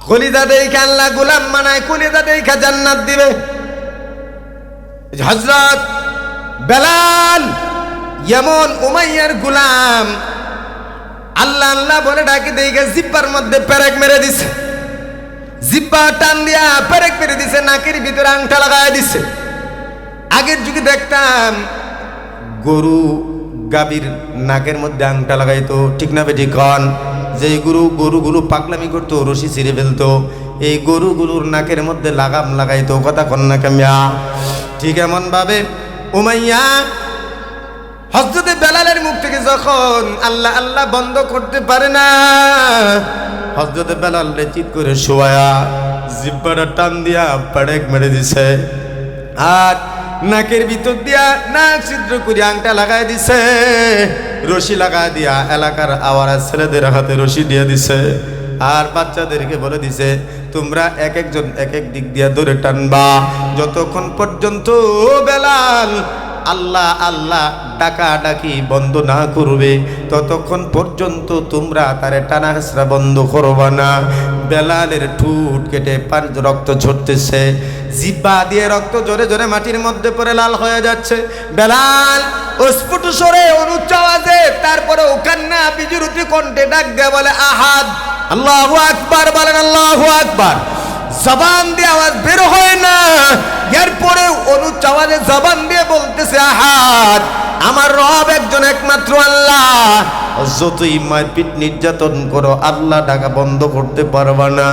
কলিজা দেইখা আল্লাহ গোলাম বানায়, কলিজা দেইখা জান্নাত দিবে। হযরত বেলাল এমন উমাইয়ার গোলাম, আল্লাহ আল্লাহ বলে ডাকে দেইখা জিব্বার মধ্যে পেরেক মেরে দিছে, জিব্বা টান দিয়া পেরেক মেরে দিছে, নাকের ভিতরে আংটা লাগায় দিছে। আগের যুগে দেখতাম গরু গাভীর নাকের মধ্যে আংটা লাগাইতো, ঠিক না বেঠিক কন? যে গরুগুলো পাগলামি করতো, রশি ছিঁড়ে ফেলতো, এই গরুগুলোর নাকের মধ্যে লাগাম লাগাইতো, কথা কন না কামিয়া? ঠিক এমন ভাবে উমাইয়া হযরতে বেলালের মুখ থেকে যখন আল্লাহ আল্লাহ বন্ধ করতে পারে না, হযরতে বেলাল চিৎ করে শোয়া জিব্বাটা টান দিয়া পেরেক মেরে দিছে, আর নাকের ভিতর দিয়া নাক ছিদ্র করে আংটা লাগাই দিছে, রশি লাগা দিয়া এলাকার আওয়ারা ছেলেদের হাতে রশি দিয়ে দিছে, আর বাচ্চাদেরকে বলে দিছে তোমরা এক একজন এক এক দিক দিয়া ধরে টানবা, যতক্ষণ পর্যন্ত বেলাল আল্লাহ আল্লাহ ডাকা ডাকি বন্ধ না করবে ততক্ষণ পর্যন্ত তোমরা তারে টানা হেঁচড়া বন্ধ করবা না। বেলালের ঠুট কেটে রক্ত ঝরতেছে, জিব্বা দিয়ে রক্ত জোরে জোরে মাটির মধ্যে পড়ে লাল হয়ে যাচ্ছে। বেলাল অস্ফুট স্বরে অনুচ্চ আওয়াজে তারপরে কান্না বিজুরুতি কণ্ঠে ডাক দিয়ে বলে আহাদ, আল্লাহু আকবার বলেন, আল্লাহু আকবার। জবান দিয়ে আওয়াজ বের হয় না, এরপরে অনুচ্চ আওয়াজে জবান দিয়ে বলতেছে আহাদ, আমার রব একজন একমাত্র আল্লাহ, যতই মারপিট নির্যাতন করো আল্লাহ ডাকা বন্ধ করতে পারবা না।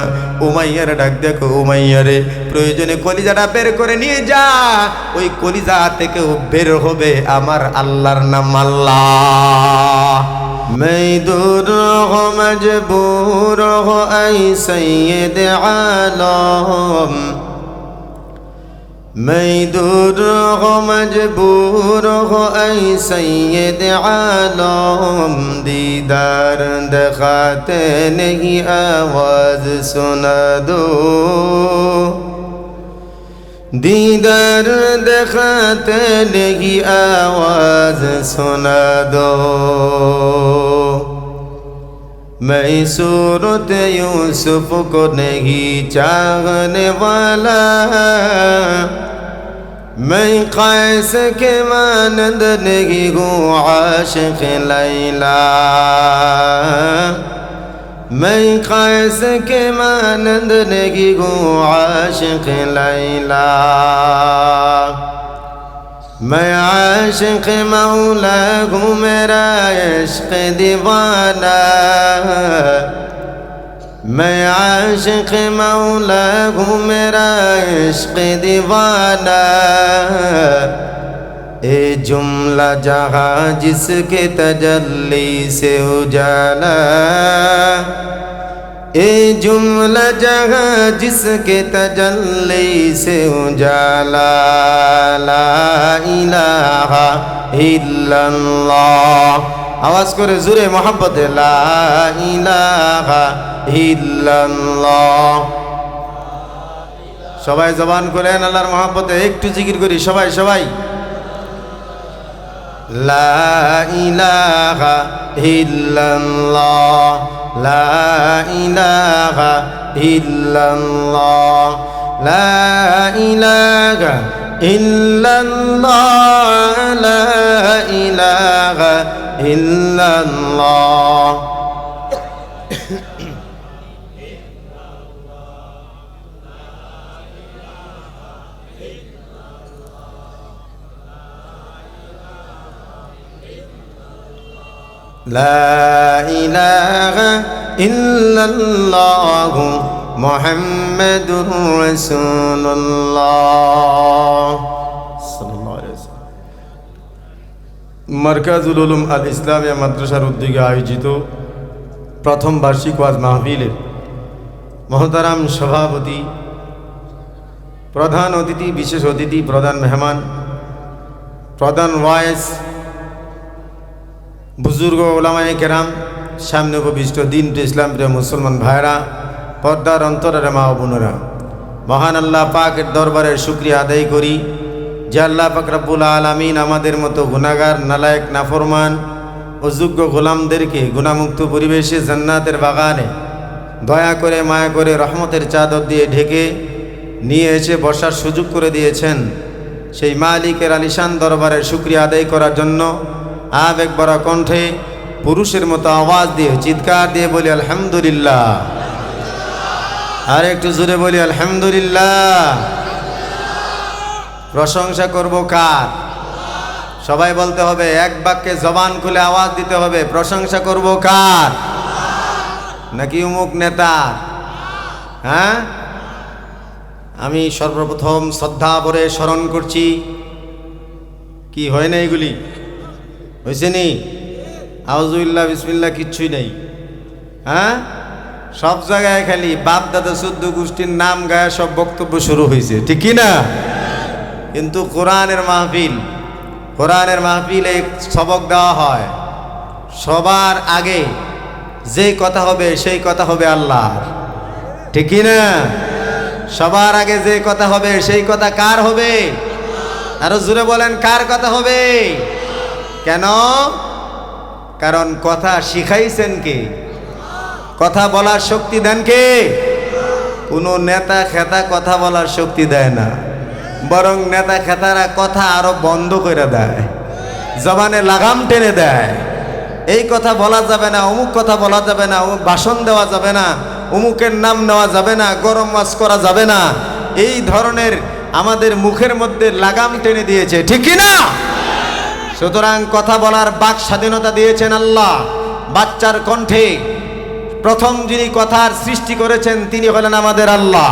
উমাইয়ারে ডাক দেখো, উমাইয়ারে প্রয়োজনে কলিজাটা বের করে নিয়ে যা, ওই কলিজা থেকেও বের হবে আমার আল্লাহর নাম আল্লাহ। मैं दूर हो मजबूर हो ऐ सैयद आलम, मैं दूर हो मजबूर हो ऐ सैयद आलम, दीदार दिखाते नहीं आवाज सुना दो, दीदार दिखाते नहीं आवाज सुना दो, मैं सूरत यूसुफ को नहीं चाहने वाला, मैं कैस के मानंद नहीं हूँ आशिक लैला, मैं कैस के मानंद नहीं हूँ आशिक लैला, मैं आशिक मौला हूँ मेरा इश्क दीवाना, मैं आशिक मौला हूँ मेरा इश्क दीवाना, ए जुमला जहाँ जिसके तजल्ली से उजाला, ए जुमला जहाँ जिसके तजल्ली से उजाला, ला इलाहा इल्लल्लाह, आवाज करे जुरे मोहब्बत, ला इलाहा इल्लल्लाह। সবাই জবান করেন আল্লাহর মহব্বতে, একটু জিকির করি সবাই সবাই, লা ইলাহা ইল্লাল্লাহ, লা ইলাহা ইল্লাল্লাহ, লা ইলাহা ইল্লাল্লাহ, লা ইলাহা ইল্লাল্লাহ। লা ইলাহা ইল্লাল্লাহ মুহাম্মাদুর রাসূলুল্লাহ সাল্লাল্লাহু আলাইহি ওয়াসাল্লাম। মারকাজুল উলুম আল ইসলামিয়া মাদ্রাসার উদ্যোগে আয়োজিত প্রথম বার্ষিক ওয়াজ মাহফিলের মহতারাম সভাপতি, প্রধান অতিথি, বিশেষ অতিথি, প্রধান মেহমান, প্রধান ওয়াইস, বুজুর্গ ওলামায়ে কেরাম, সামনে উপবিষ্ট দিন ইসলাম প্রিয় মুসলমান ভাইরা, পর্দার অন্তরের মা ও বোনেরা, মহান আল্লাহ পাকের দরবারের শুকরিয়া আদায় করি যে আল্লাহ পাক রব্বুল আলামিন আমাদের মতো গুনাহগার, নালায়েক, নাফরমান, অযোগ্য গোলামদেরকে গুনাহমুক্ত পরিবেশে জান্নাতের বাগানে দয়া করে মায়া করে রহমতের চাদর দিয়ে ঢেকে নিয়ে এসে বসার সুযোগ করে দিয়েছেন। সেই মালিকের আলিশান দরবারে শুকরিয়া আদায় করার জন্য আবেগ ভরা কণ্ঠে পুরুষের মতো আওয়াজ দিয়ে চিৎকার দিয়ে বলি আলহামদুলিল্লাহ। আর একটু জোরে বলি আলহামদুলিল্লাহ। প্রশংসা করব কার? সবাই বলতে হবে, এক বাক্যে জবান খুলে আওয়াজ দিতে হবে, প্রশংসা করব কার? নাকি অমুক নেতার? হ্যাঁ, আমি সর্বপ্রথম শ্রদ্ধা ভরে স্মরণ করছি। কি হয় না এগুলি? হয়েছে নি? আউযুবিল্লাহ বিসমিল্লাহ কিচ্ছুই নেই। হ্যাঁ, সব জায়গায় খালি বাপ দাদা চোদ্দ গোষ্ঠীর নাম গায়ে সব বক্তব্য শুরু হয়েছে, ঠিক কি না? কিন্তু কোরআনের মাহফিলে সবক দেওয়া হয়, সবার আগে যে কথা হবে সেই কথা হবে আল্লাহর, ঠিক কি না? সবার আগে যে কথা হবে সেই কথা কার হবে? আরো জোরে বলেন, কার কথা হবে? কেন? কারণ কথা শিখাইছেন কে? কথা বলার শক্তি দেন কে? কোনো নেতা খেতা কথা বলার শক্তি দেয় না, বরং নেতা খেতারা কথা আরো বন্ধ করে দেয়, জবানে লাগাম টেনে দেয়। এই কথা বলা যাবে না, অমুক কথা বলা যাবে না, অমুক ভাষণ দেওয়া যাবে না, অমুকের নাম নেওয়া যাবে না, গরম মাছ করা যাবে না, এই ধরনের আমাদের মুখের মধ্যে লাগাম টেনে দিয়েছে, ঠিক কি না? সুতরাং কথা বলার বাক স্বাধীনতা দিয়েছেন আল্লাহ। বাচ্চার কণ্ঠে প্রথম যিনি কথার সৃষ্টি করেছেন তিনি হলেন আমাদের আল্লাহ।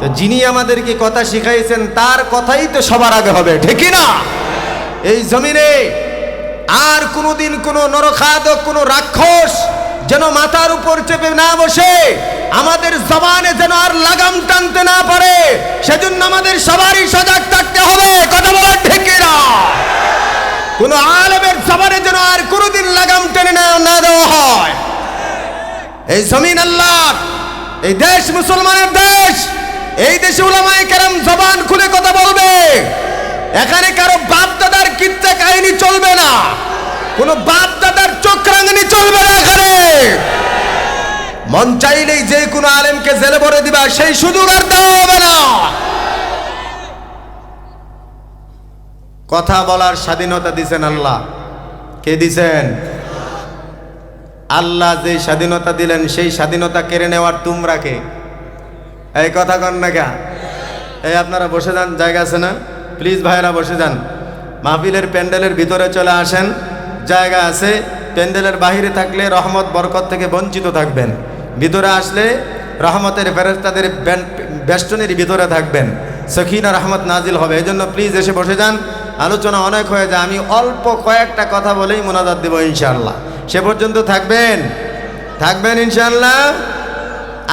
তো যিনি আমাদেরকে কথা শিখাইছেন তার কথাই তো সবার আগে হবে, ঠিক কি না? এই জমিনে আর কোনোদিন কোনো নরখাদক, কোনো রাক্ষস যেন মাথার উপর চেপে না বসে, আমাদের জবানে যেন আর লাগাম টানতে না পারে, সেজন্য আমাদের সবারই সজাগ থাকতে হবে। কথা বলার ঠিক না? কোন আলেমের জবানে যেন আর কোনোদিন লাগাম টেনে না দেওয়া হয়। এই জমিন আল্লাহর, এই দেশ মুসলমানের দেশ, এই দেশে উলামায়ে কেরাম জবান খুলে কথা বলবে। এখানে কারো বাপ দাদার কিচ্ছা কাহিনী চলবে না, কোনো বাপ দাদার চক্রাঙ্গনি চলবে না। এখানে মন চাইলেই যে কোনো আলেমকে জেলে ভরে দিবা, সেই সুযোগ আর দেওয়া হবে না। কথা বলার স্বাধীনতা দিছেন আল্লাহ। কে দিছেন? আল্লাহ যে স্বাধীনতা দিলেন সেই স্বাধীনতা কেড়ে নেওয়ার তোমরা কে? এই কথা কন না কে? এই আপনারা বসে যান, জায়গা আছে না? প্লিজ ভাইরা বসে যান। মাহফিলের প্যান্ডেলের ভিতরে চলে আসেন, জায়গা আছে। প্যান্ডেলের বাহিরে থাকলে রহমত বরকত থেকে বঞ্চিত থাকবেন, ভিতরে আসলে রহমতের ফেরেশতাদের বেষ্টনীর ভিতরে থাকবেন, সখিনা রহমত নাজিল হবে। এই জন্য প্লিজ এসে বসে যান। আলোচনা অনেক হয়ে যায়, আমি অল্প কয়েকটা কথা বলেই মোনাজাত দেব ইনশাআল্লাহ। সে পর্যন্ত থাকবেন ইনশাআল্লাহ।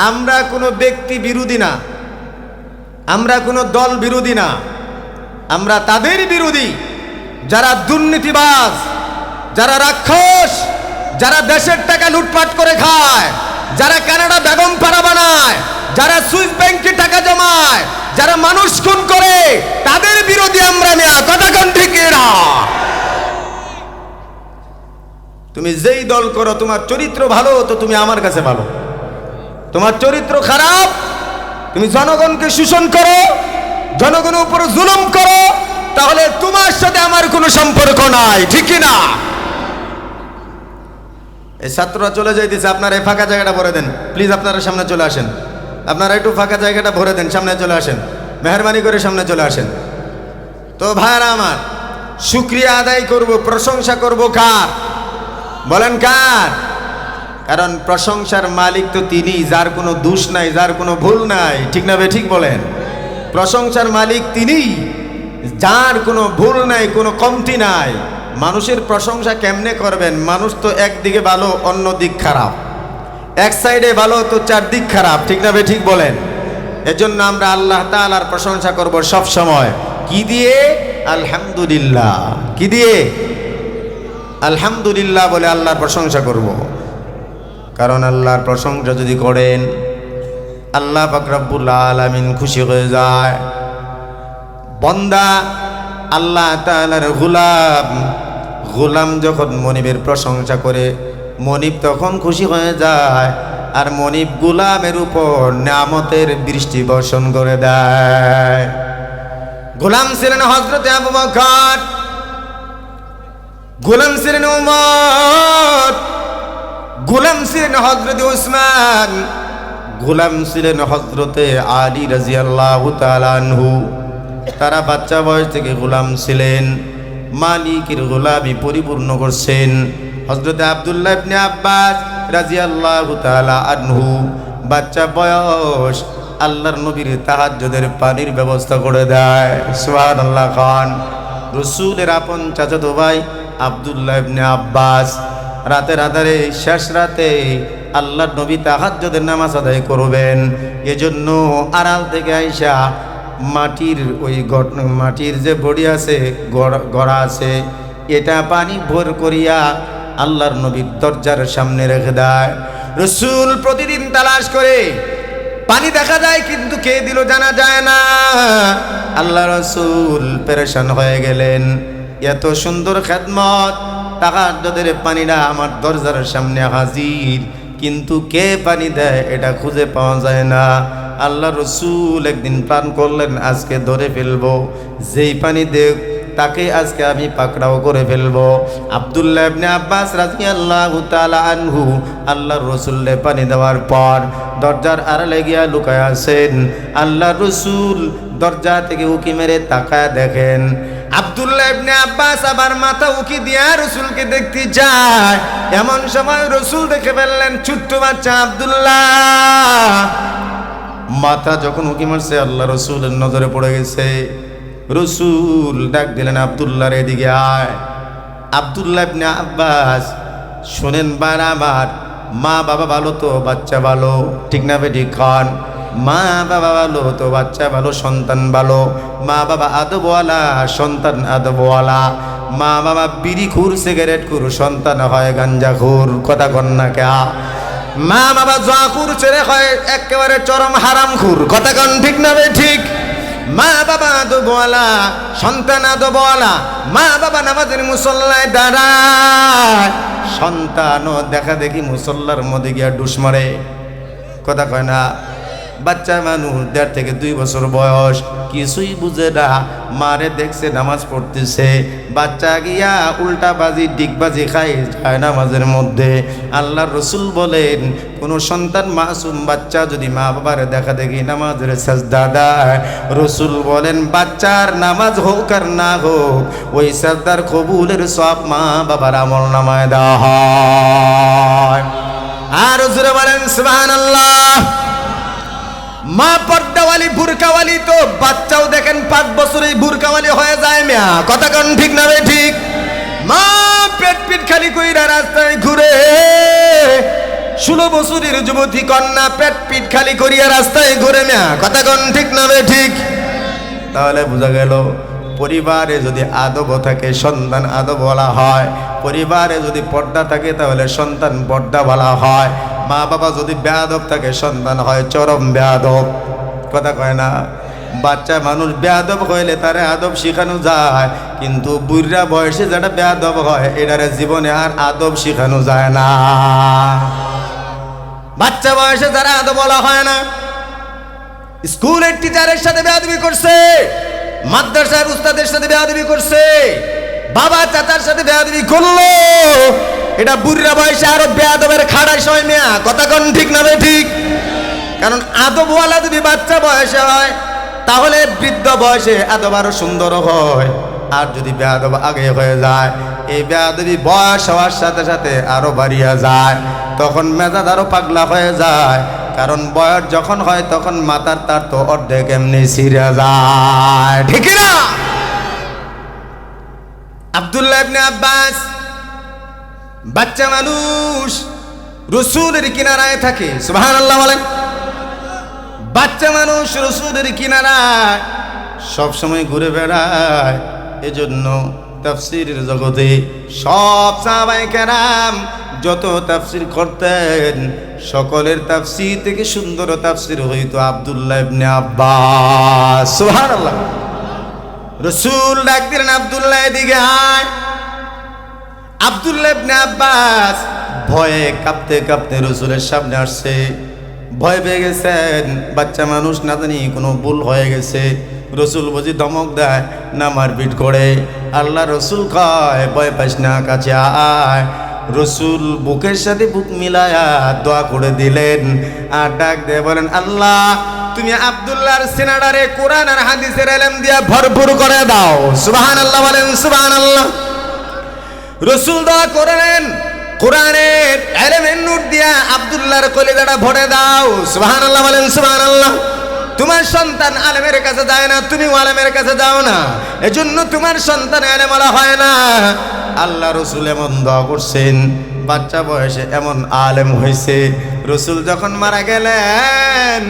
আমরা কোনো ব্যক্তি বিরোধী না, আমরা কোনো দল বিরোধী না, আমরা তাদের বিরোধী যারা দুর্নীতিবাজ, যারা রাক্ষস, যারা দেশের টাকা লুটপাট করে খায়, যারা কানাডা বেগম পাড়া বানায়, যারা সুইস ব্যাংকে টাকা জমায়, যারা মানুষ খুন করে, তাদের বিরোধী আমরা না। কথা কোন ঠিক না? তুমি যেই দল করো, তোমার চরিত্র ভালো তো তুমি আমার কাছে ভালো। তোমার চরিত্র খারাপ, তুমি জনগণকে শোষণ করো, জনগণের উপর জুলুম করো, তাহলে তোমার সাথে আমার কোনো সম্পর্ক নাই, ঠিক কি না? এই ছাত্ররা চলে যাইতেছে, আপনারা এই ফাঁকা জায়গাটা ভরে দেন প্লিজ। আপনারা সামনে চলে আসেন, আপনারা একটু ফাঁকা জায়গাটা ভরে দেন, সামনে চলে আসেন, মেহরবানি করে সামনে চলে আসেন। তো ভাইরা আমার, শুকরিয়া আদায় করব, প্রশংসা করব কার? বলেন কার? কারণ প্রশংসার মালিক তো তিনি, যার কোনো দোষ নাই, যার কোনো ভুল নাই, ঠিক না? ঠিক বলেন। প্রশংসার মালিক তিনি, যার কোনো ভুল নাই, কোনো কমতি নাই। মানুষের প্রশংসা কেমনে করবেন? মানুষ তো একদিকে ভালো, অন্য দিক খারাপ, এক সাইডে ভালো তো চারদিক খারাপ, ঠিক না? ঠিক বলেন। এজন্য আমরা আল্লাহ তাআলার প্রশংসা করব সব সময়। কি দিয়ে? আলহামদুলিল্লাহ। কি দিয়ে? আলহামদুলিল্লাহ বলে আল্লাহর প্রশংসা করব। কারণ আল্লাহর প্রশংসা যদি করেন, আল্লাহ পাক রব্বুল আলামিন খুশি হয়ে যায়। বান্দা আল্লাহ তাআলার গোলাম যখন মনিবের প্রশংসা করে, মনিব তখন খুশি হয়ে যায়। আর মনিব গোলামের উপর নিয়ামতের বৃষ্টি বর্ষণ করে দেয়। গোলাম ছিলেন হযরতে আবু বকর, গোলাম ছিলেন উমর, গোলাম ছিলেন হযরতে উসমান, গোলাম ছিলেন হযরতে আলী রাদিয়াল্লাহু তাআলা আনহু। তারা বাচ্চা বয়স থেকে গোলাম ছিলেন, মালিকের গোলামি পরিপূর্ণ করছেন। হযরতে আব্দুল্লাহ ইবনে আব্বাস রাদিয়াল্লাহু তাআলা আনহু বাচ্চা বয়স আল্লাহর নবীর তাহাজ্জুদের পানির ব্যবস্থা করে দেয়। সুবহানাল্লাহ খান। রাসূলের আপন চাচাতো ভাই আব্দুল্লাহ ইবনে আব্বাস রাতের আধারে শেষ রাতে আল্লাহর নবী তাহাজ্জুদের নামাজ আদায় করবেন, এজন্য আড়াল থেকে আইসা মাটির ওই মাটির যে বড়ি আছে, গড়া আছে, এটা পানি ভর করিয়া আল্লাহর নবীর দরজার সামনে রেখে দেয়। রাসূল প্রতিদিন তালাশ করে পানি দেখা যায়, কিন্তু কে দিল জানা যায় না। আল্লাহ রাসূল পেরেশান হয়ে গেলেন, এত সুন্দর খেদমত, তাহাজ্জুদের পানিটা আমার দরজার সামনে হাজির, কিন্তু কে পানি দেয় এটা খুঁজে পাওয়া যায় না। আল্লাহ রাসূল একদিন প্ল্যান করলেন, আজকে ধরে ফেলবো, যেই পানি দেখ তাকে আজকে আমি পাকড়াও করে ফেলবো। আব্দুল্লাহ ইবনে আব্বাস রাদিয়াল্লাহু তাআলা আনহু আল্লাহর রাসূলকে পানি দেওয়ার পর দরজার আড়ালে গিয়া লুকায় আছেন। আল্লাহর রাসূল দরজা থেকে উকি মেরে তাকায় দেখেন আব্দুল্লাহ ইবনে আব্বাস আবার মাথা উকি দিয়া রাসূলকে দেখতে যায়। এমন সময় রাসূল দেখে ফেললেন ছোট্ট বাচ্চা আব্দুল্লাহ, মাথা যখন উকি মারছে আল্লাহ রাসূলের নজরে পড়ে গেছে। রাসূল ডাক দিলেন, আব্দুল্লাহর এদিকে আয়। আব্দুল্লাহ ইবনে আব্বাস, শোনেন বার আমার, মা বাবা ভালো তো বাচ্চা ভালো, ঠিক না বেটি খান? মা বাবা ভালো তো বাচ্চা ভালো, সন্তান ভালো। মা বাবা আদবওয়ালা, সন্তান আদবওয়ালা। মা বাবা বিড়ি খুর, সিগারেট খুর, সন্তান হয় গাঞ্জা খুর। কথা কন না কে? মা বাবা জুয়াখুর, ছেলে হয় একেবারে চরম হারাম খুর। কথা কন ঠিক না বে ঠিক? মা বাবা আদবওয়ালা, সন্তান আদবওয়ালা। মা বাবা নামাজের মুসল্লায় দাঁড়ায়, সন্তানও দেখা দেখি মুসল্লার মধ্যে গিয়া ডুস মারে। কথা কয় না? বাচ্চা মানুষ 1.5 থেকে 2 বছর বয়স, কিছুই বুঝে না, মারে দেখছে নামাজ পড়তেছে, বাচ্চা গিয়া উল্টাবাজি ডিগবাজি খায় যায় নামাজের মধ্যে। আল্লাহর রাসূল বলেন, কোনো সন্তান মাসুম বাচ্চা যদি মা বাবার দেখা দেখি নামাজের সাজদা দেয়, রাসূল বলেন বাচ্চার নামাজ হোক আর না হোক, ওই সাজদার কবুলের সব মা বাবার আমল নামায় দেওয়া হয়। আর জোরে বলেন সুবহানাল্লাহ। মা পর্দাওয়ালি, বুরকাওয়ালি, তো বাচ্চাও দেখেন 5 বছরেই বুরকাওয়ালি হয়ে যায় মিয়া। কথা কন ঠিক না বে ঠিক? মা পেট পিট খালি কইরা রাস্তায় ঘুরে, 16 বছরের যুবতী কন্যা পেট পিট খালি করিয়া রাস্তায় ঘুরে মিয়া। কথা কন ঠিক না বে ঠিক? তাহলে বোঝা গেল, পরিবারে যদি আদব থাকে সন্তান আদবওয়ালা হয়, পরিবারে যদি পর্দা থাকে তাহলে সন্তান পর্দাওয়ালা হয়। মা বাবা যদি বেয়াদব থাকে সন্তান হয় চরম বেয়াদব। কথা কয় না? বাচ্চা মানুষ বেয়াদব হইলে তারে আদব শিখানো যায়, কিন্তু বুড়া বয়সে যেটা বেয়াদব হয় এটারে জীবনে আর আদব শিখানো যায় না। বাচ্চা বয়সে যারা আদব বলা হয় না, স্কুলের টিচারের সাথে বেয়াদবি করছে, মাদ্রাসার উস্তাদের সাথে বেয়াদবি করছে, বাবা চাচার সাথে বেয়াদবি করলো, এটা বুড়া বয়সে আরো বেয়াদবের খাড়াই সময় মেয়া। কথা কন ঠিক না বে ঠিক? কারণ আদবওয়ালা যদি বাচ্চা বয়সে হয় তাহলে বৃদ্ধ বয়সে আদব আরো সুন্দর হয়। আর যদি বেয়াদব আগে হয়ে যায়, এই বেয়াদবি বয়স হওয়ার সাথে সাথে আরো বাড়িয়া যায়, তখন মেজাজ আরো পাগলা হয়ে যায়। কারণ বয়স যখন হয় তখন মাথার তার তো অর্ধেক এমনি ছিঁড়ে যায়, ঠিক না? আব্দুল্লাহ ইবনে আব্বাস বাচ্চা মানুষ, রাসূলের কিনারায় থাকে। সুবহানাল্লাহ বলেন। বাচ্চা মানুষ রাসূলের কিনারায় সব সময় ঘুরে বেড়ায়। এজন্য তাফসীরের জগতে সব সাহাবায়ে কেরাম যত তাফসীর করতেন, সকলের তাফসীর থেকে সুন্দর তাফসীর হইতো আব্দুল্লাহ ইবনে আব্বাস। সুবহানাল্লাহ। রাসূল ডাক দিলেন, আব্দুল্লাহ এদিকে আয়। আব্দুল্লাহ ইবনে আব্বাস ভয়ে কাঁপতে কাঁপতে রসুলের সামনে আসছে। ভয় পেয়ে গেছেন, বাচ্চা মানুষ না জানি কোনো ভুল হয়ে গেছে। রসুল বুঝি ধমক দেয় না মারপিট করে। আল্লাহ রসুল কয় ভয় পাস না, কাছে আয়। রসুল বুকের সাথে বুক মিলায়া দোয়া করে দিলেন আর ডাক দিয়ে বলেন, আল্লাহ তুমি আব্দুল্লাহর সিনাডারে কোরআন আর হাদিসের ইলম দিয়া ভরপুর করে দাও। সুবহানাল্লাহ বলেন, সুবহানাল্লাহ। রসুল দোয়া করেন, কোরআনের ইলমের নূর দিয়া আব্দুল্লাহর কলিজাটা ভরে দাও। সুবহানাল্লাহ বলেন, সুবহানাল্লাহ। তোমার সন্তান আলেমের কাছে যায় না, তুমি আলেমের কাছে যাও না, এজন্য তোমার সন্তান আলেমওয়ালা হয় না। আল্লাহ রসুল এমন দোয়া করছেন, বাচ্চা বয়সে এমন আলেম হয়েছে। রসুল যখন মারা গেলেন,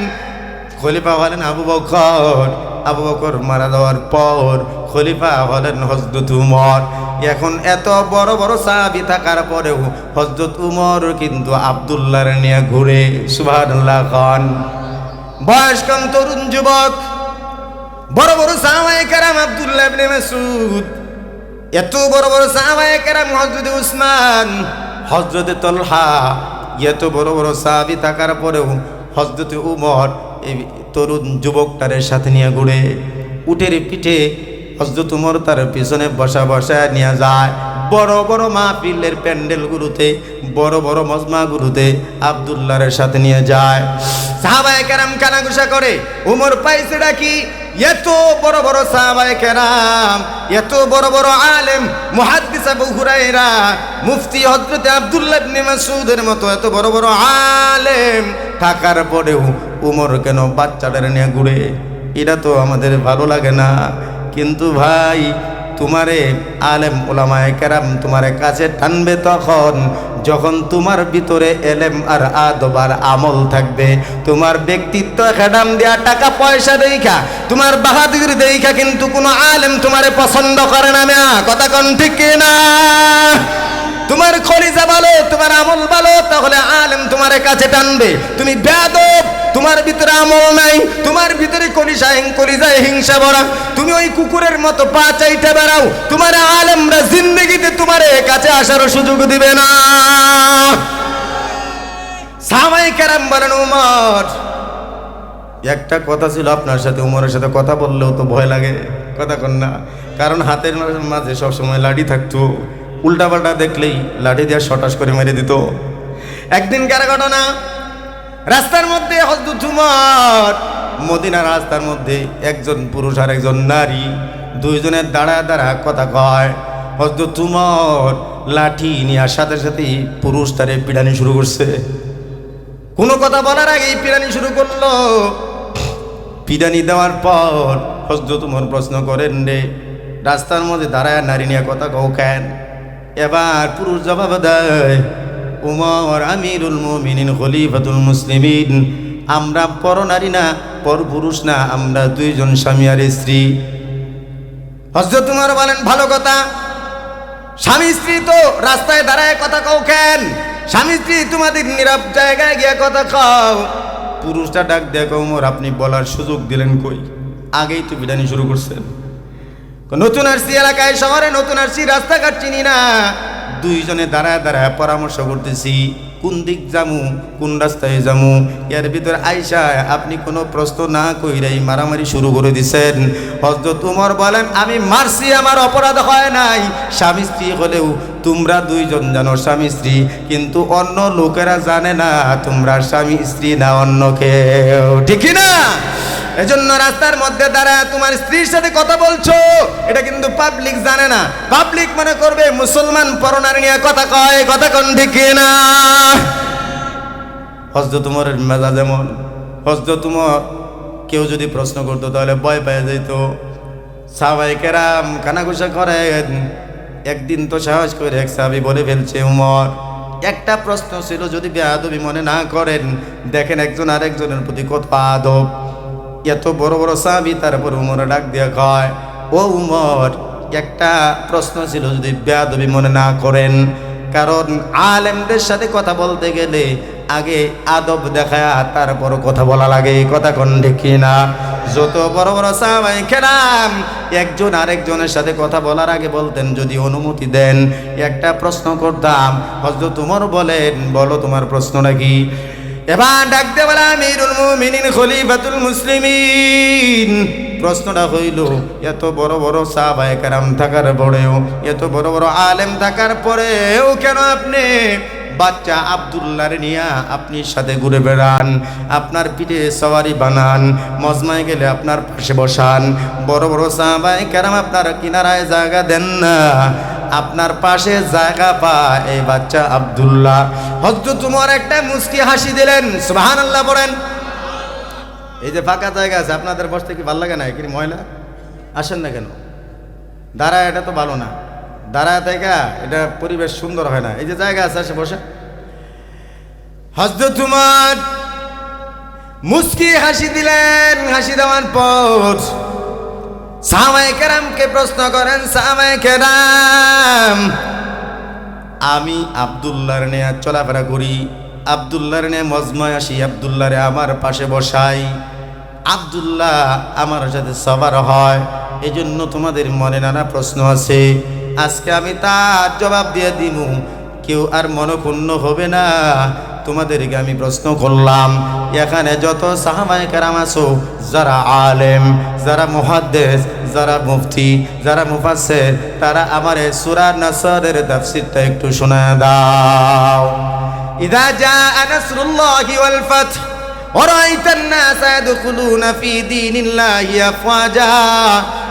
খলিফা হলেন আবু বকর। আবু বকর মারা যাওয়ার পর খলিফা হলেন হযরত উমর। এখন এত বড় বড় সাহাবী থাকার পরেও হযরত উমর কিন্তু আব্দুল্লাহর নিয়ে ঘুরে। সুবহানাল্লাহ খান। বয়স কম, তরুণ যুবক, বড় বড় সাহাবায়ে কেরাম, আব্দুল্লাহ ইবনে মাসউদ, এত বড় বড় সাহাবায়ে কেরাম, হযরত উসমান, হযরত তালহা, এত বড় বড় সাহাবী থাকার পরেও হযরত উমর এই তরুণ যুবকটারের সাথে নিয়ে ঘুরে। উটের পিঠে হযরত উমর তার পিছনে বসা নিয়ে যায়। বড় বড় মাহফিলের প্যান্ডেলগুলোতে, বড় বড় মজমাগুলোতে আব্দুল্লাহর সাথে নিয়ে যায়। সাহাবায়ে কেরাম কানাঘুষা করে, উমর পাইছে ডাকি। এত বড় বড় সাহাবায়ে কেরাম, এত বড় বড় আলেম, মুহাদ্দিস আবু হুরায়রা, মুফতি হযরত আব্দুল্লাহ ইবনে মাসউদের মতো এত বড় বড় আলেম থাকার পরেও উমর কেন বাচ্চাদের নিয়ে ঘুরে? এটা তো আমাদের ভালো লাগে না। কিন্তু ভাই, তোমারে আলেম ওলামায়ে কেরাম তোমারে কাছে টানবে তখন যখন তোমার ভিতরে এলেম আর আদব আর আমল থাকবে। তোমার ব্যক্তিত্ব খেদাম দেয়া, টাকা পয়সা দেইখা, তোমার বাহাদুরি দেইখা কিন্তু কোনো আলেম তোমারে পছন্দ করে না। না কথা কোন ঠিক না? তোমার খলিজা ভালো, তোমার আমল ভালো, তাহলে আলেম তোমারে কাছে টানবে। তুমি বেয়াদব, তোমার ভিতরে আমল নাই, তোমার ভিতরে কলিজায় হিংসা ভরা, তুমি ওই কুকুরের মতো পা চাইতে বেড়াও, তোমার আলেমরা জিন্দেগিতে তোমার কাছে আসার সুযোগ দিবে না। সাহাবায়ে কেরাম বলেন, উমর, একটা কথা ছিল আপনার সাথে, উমরের সাথে কথা বললেও তো ভয় লাগে, কথা কন না? কারণ হাতের মাঝে সবসময় লাঠি থাকতো, উল্টাপাল্টা দেখলেই লাঠি দিয়ে শটাস করে মেরে দিত। একদিন কার ঘটনা, রাস্তার মধ্যে হযরত উমর, মদিনার রাস্তার মধ্যে একজন পুরুষ আর একজন নারী, দুইজনের দাঁড়া কথা কয়। হযরত উমর লাঠি নেওয়ার সাথে সাথেই পুরুষটারে পিটানি শুরু করছে। কোনো কথা বলার আগেই পিটানি শুরু করলো। পিটানি দেওয়ার পর হযরত উমর প্রশ্ন করেন, রে রাস্তার মধ্যে দাঁড়ায় নারী নিয়ে কথা কও কেন? এবার পুরুষ জবাব দেয়, উমর আমিরুল মুমিনিন, খলিফাতুল মুসলিমিন, আমরা পর নারী না, পর পুরুষ না, আমরা দুইজন স্বামী আর স্ত্রী। হযরত উমর বলেন, ভালো কথা, স্বামী স্ত্রী তো রাস্তায় দাঁড়ায় কথা কও কেন? স্বামী স্ত্রী তোমাদের নীরব জায়গায় গিয়ে কথা কও। পুরুষটা ডাক দেখো, উমর আপনি বলার সুযোগ দিলেন কই? আগেই তো বিধানি শুরু করছেন। নতুন আসছি এলাকায়, শহরে নতুন আসছি, রাস্তাঘাট চিনি না, দুইজনে দাঁড়ায় পরামর্শ করতেছি কোন দিক যামু, কোন রাস্তায় যামু। এর ভিতরে আইসা আপনি কোনো প্রশ্ন না কইরাই মারামারি শুরু করে দিছেন। হযরত উমর বলেন, আমি মারছি, আমার অপরাধ হয় নাই। স্বামী স্ত্রী হলেও তোমরা দুইজন জানো স্বামী স্ত্রী, কিন্তু অন্য লোকেরা জানে না তোমরা স্বামী স্ত্রী না অন্য কেউ, ঠিক না? এজন্য রাস্তার মধ্যে দাঁড়ায় তোমার স্ত্রীর সাথে কথা বলছো, এটা কিন্তু পাবলিক জানে না। পাবলিক মনে করবে মুসলমান পরনারী নিয়ে কথা কয়, কথা কোন ঠিক না? হযরত উমরের মেজাজ যেমন, হযরত উমর কেউ যদি প্রশ্ন করতো তাহলে ভয় পেয়ে যেত। সাহাবায়ে কেরাম কানাঘুষা করেন। একদিন তো সাহস করে এক সাহাবী বলে ফেলছে, উমর একটা প্রশ্ন ছিল, যদি বেয়াদবি মনে না করেন, দেখেন একজন আরেকজনের প্রতি কত আদব। এত বড় বড় সাহাবী, তারপর উমর ডাক দিয়া কয়, ও উমর একটা প্রশ্ন ছিল, যদি বেয়াদবি মনে না করেন। কারণ আলেমদের সাথে কথা বলতে গেলে আগে আদব দেখায় তারপর কথা বলা লাগে, কথা কোন ঠিক না? যত বড় বড় সাহাবায়ে কেরাম একজন আরেকজনের সাথে কথা বলার আগে বলতেন, যদি অনুমতি দেন একটা প্রশ্ন করতাম। হযরত ওমর বলেন, বলো তোমার প্রশ্নটা কি? এবার ডাকতে বলে, আমিরুল মুমিনিন খলিফাতুল মুসলিমিন, প্রশ্নটা হইল, এত বড় বড় সাহাবায়ে কেরাম থাকার পরেও, এত বড় বড় আলেম থাকার পরেও কেন আপনি বাচ্চা আব্দুল্লাহর নিয়া আপনি সাথে ঘুরে বেড়ান, আপনার পিঠে সওয়ারি বানান, মজমায় গেলে আপনার পাশে বসান, বড় বড় সাহাবায়ে কেরাম আপনার কিনারায় জায়গা দেন না, আপনার পাশে জায়গা পায় এই বাচ্চা আব্দুল্লাহ। হযরত ওমর একটা মুস্কি হাসি দিলেন, সুবহানাল্লাহ বলেন। এই যে ফাঁকা জায়গা আছে, আপনাদের বসতে কি ভালো লাগে না? কি ময়লা? আসেন না কেন? দাঁড়ায়, এটা তো ভালো না, দাঁড়ায় থেকে এটা পরিবেশ সুন্দর হয় না। এই যে জায়গা আছে, আসে বসে। হযরত ওমর মুস্কি হাসি দিলেন, হাসি দেওয়ার পর সাহাবায়ে কেরামকে প্রশ্ন করেন, সাহাবায়ে কেরাম, আমি আব্দুল্লাহর নিয়ে চলাফেরা করি, আব্দুল্লাহর নিয়ে মজমায় আসি, আব্দুল্লাহরে আমার পাশে বসাই, আব্দুল্লাহ আমার সাথে সবার হয়, এই জন্য তোমাদের মনে নানা প্রশ্ন আছে, আজকে আমি তার জবাব দিয়ে দিব, কেউ আর মনক্ষুণ্ণ হবে না। তোমাদেরকে আমি প্রশ্ন করলাম, এখানে যত সাহাবায়ে কেরাম আছো, যারা আলেম, যারা মুহাদ্দিস, যারা মুফতি, যারা মুফাসসির, তারা আমারে সূরা নাসরের তাফসীরটা একটু শোনায় দাও। ইযা জাআ নাসরুল্লাহি ওয়াল ফাth ورأيت الناس يدخلون في دين الله أفواجا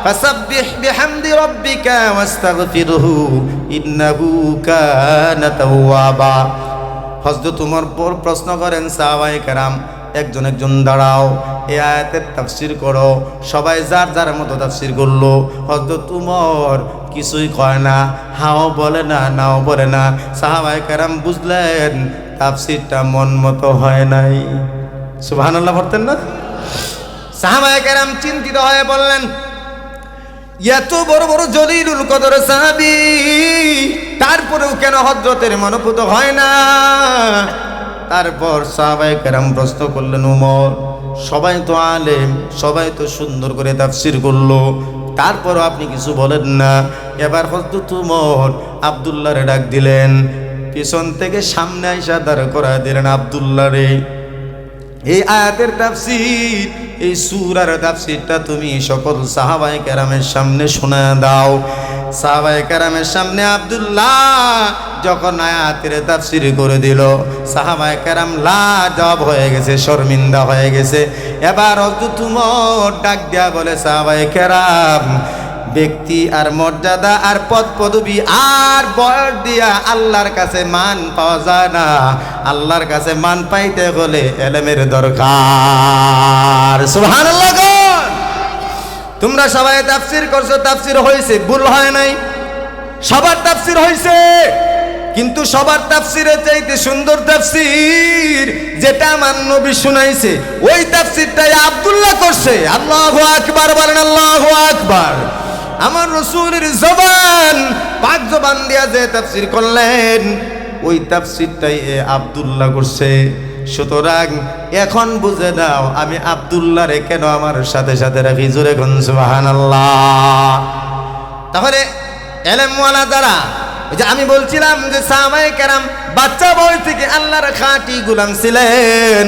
فسبح بحمد ربك واستغفره إنه كان توابا। হযরত ওমর প্রশ্ন করেন, সাহাবায়ে কেরাম একজন একজন দাঁড়াও, এই আয়াতের তাফসীর করো। সবাই যার যার মতো তাফসীর করলো। হযরত ওমর কিছুই কয় না, হাও বলে না, নাও বলে না। সাহাবায়ে কেরাম বুঝলেন তাফসীরটা মন মতো হয় নাই। সুবহানাল্লাহ পড়তেন না? সাহাবায়ে কেরাম চিন্তিত হয়ে বললেন, এত বড় বড় জলিলুল কদর সাহাবী, তারপরেও কেন হযরতের মনোপুত হয় না? তারপর সাহাবায়ে কেরাম প্রশ্ন করলেন, ওমর সবাই তো আলেম, সবাই তো সুন্দর করে তাফসীর করলো, তারপরও আপনি কিছু বলেন না। এবার হযরত ওমর আব্দুল্লাহরে ডাক দিলেন, পিছন থেকে সামনে আইসা দাঁড় করায় দিলেন আব্দুল্লাহরে। এই আয়াতের তাফসীর, এই সূরার তাফসীরটা তুমি সকল সাহাবায়ে কেরামের সামনে শোনায় দাও। সাহাবায়ে কেরামের সামনে আব্দুল্লাহ যখন আয়াতের তাফসীর করে দিল, সাহাবায়ে কেরাম লাজবাব হয়ে গেছে, শর্মিন্দা হয়ে গেছে। এবার হযরত ওমর ডাক দিয়া বলে, সাহাবায়ে কেরাম, ব্যক্তি আর মর্যাদা আর পদ পদবি আর বয়স দিয়া আল্লাহর কাছে মান পাওয়া যায় না। আল্লাহর কাছে মান পাইতে হলে ইলমের দরকার। সুবহানাল্লাহ। তোমরা সবাই তাফসীর করছো, তাফসীর হয়েছে, ভুল হয় নাই, সবার তাফসীর হয়েছে, কিন্তু সবার তাফসীরের চাইতে সুন্দর তাফসীর যেটা আমার নবী শুনাইছে, ওই তাফসীরটাই আব্দুল্লাহ করছে। আল্লাহু আকবার বলেন, আল্লাহু আকবার। আমার রাসূলের জবান, পাক জবান দিয়া যে তাফসীর করলেন, ওই তাফসীরটাই আব্দুল্লাহ করছে। সুতরাং এখন বুঝে নাও, আমি আব্দুল্লাহরে কেন আমার সাথে সাথে রাখি। জোরে কোন সুবহানাল্লাহ। তাহলে ইলমওয়ালা যারা, যে আমি বলছিলাম যে সাহাবায়ে কেরাম বাচ্চা বয়স থেকে আল্লাহর খাঁটি গোলাম ছিলেন,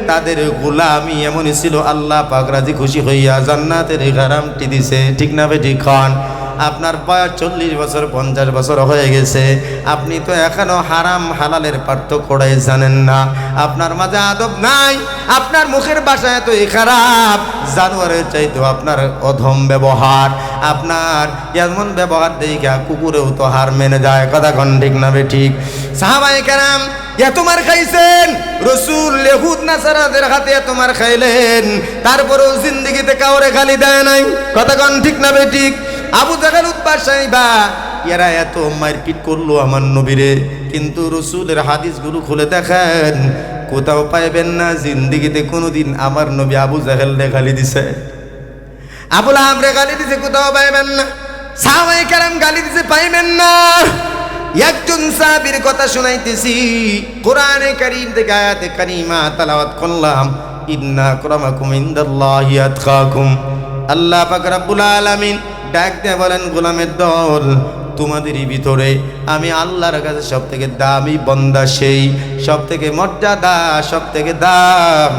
তাদের গোলামি এমনই ছিল, আল্লাহ পাক রাজি খুশি হইয়া জান্নাতের গ্যারান্টি দিছে। ঠিক না বেঠিক? খান আপনার বয়স 40 বছর 50 বছর হয়ে গেছে, আপনি তো এখনো হারাম হালালের পার্থক্যটাই জানেন না, আপনার মাঝে আদব নাই, আপনার মুখের ভাষা এতই খারাপ, জানোয়ারের চাইতো আপনার অধম ব্যবহার, আপনার এমন ব্যবহার দেখা কুকুরেও তো হার মেনে যায়। কথা কোন ঠিক না বেঠিক? সাহাবায়ে কেরাম এতমার খাইছেন, রাসূল ইহুদ নাসারাদের হাতে এতমার খাইলেন, তারপরেও জিন্দেগিতে কাউরে গালি দেয় নাই। কথা কোন ঠিক না বেঠিক? আবু জাহেল, উতবা, শাইবা এরা এত মারপিট করলো আমার নবীরে, কিন্তু রাসূলের হাদিসগুলো খুলে দেখেন, কোথাও পাইবেন না জিন্দেগিতে কোনোদিন আমার নবী আবু জাহেলরে গালি দিছে, আবু লাহাবরে গালি দিছে, কোথাও পাইবেন না। সাহাবায়ে কেরাম গালি দিছে, পাইবেন না। একজন সাহাবীর কথা শুনাইতেছি, কোরআনে কারীম থেকে আয়াতে কারিমা তেলাওয়াত করলাম। ইন্না আকরামাকুম ইনদাল্লাহি আতকাকুম। আল্লাহ পাক রব্বুল আলামিন ডাক দিয়ে বলেন, গোলামের দল, তোমাদেরই ভিতরে আমি আল্লাহর কাছে সব থেকে দামি বান্দা সেই, সব থেকে মর্যাদা, সব থেকে দাম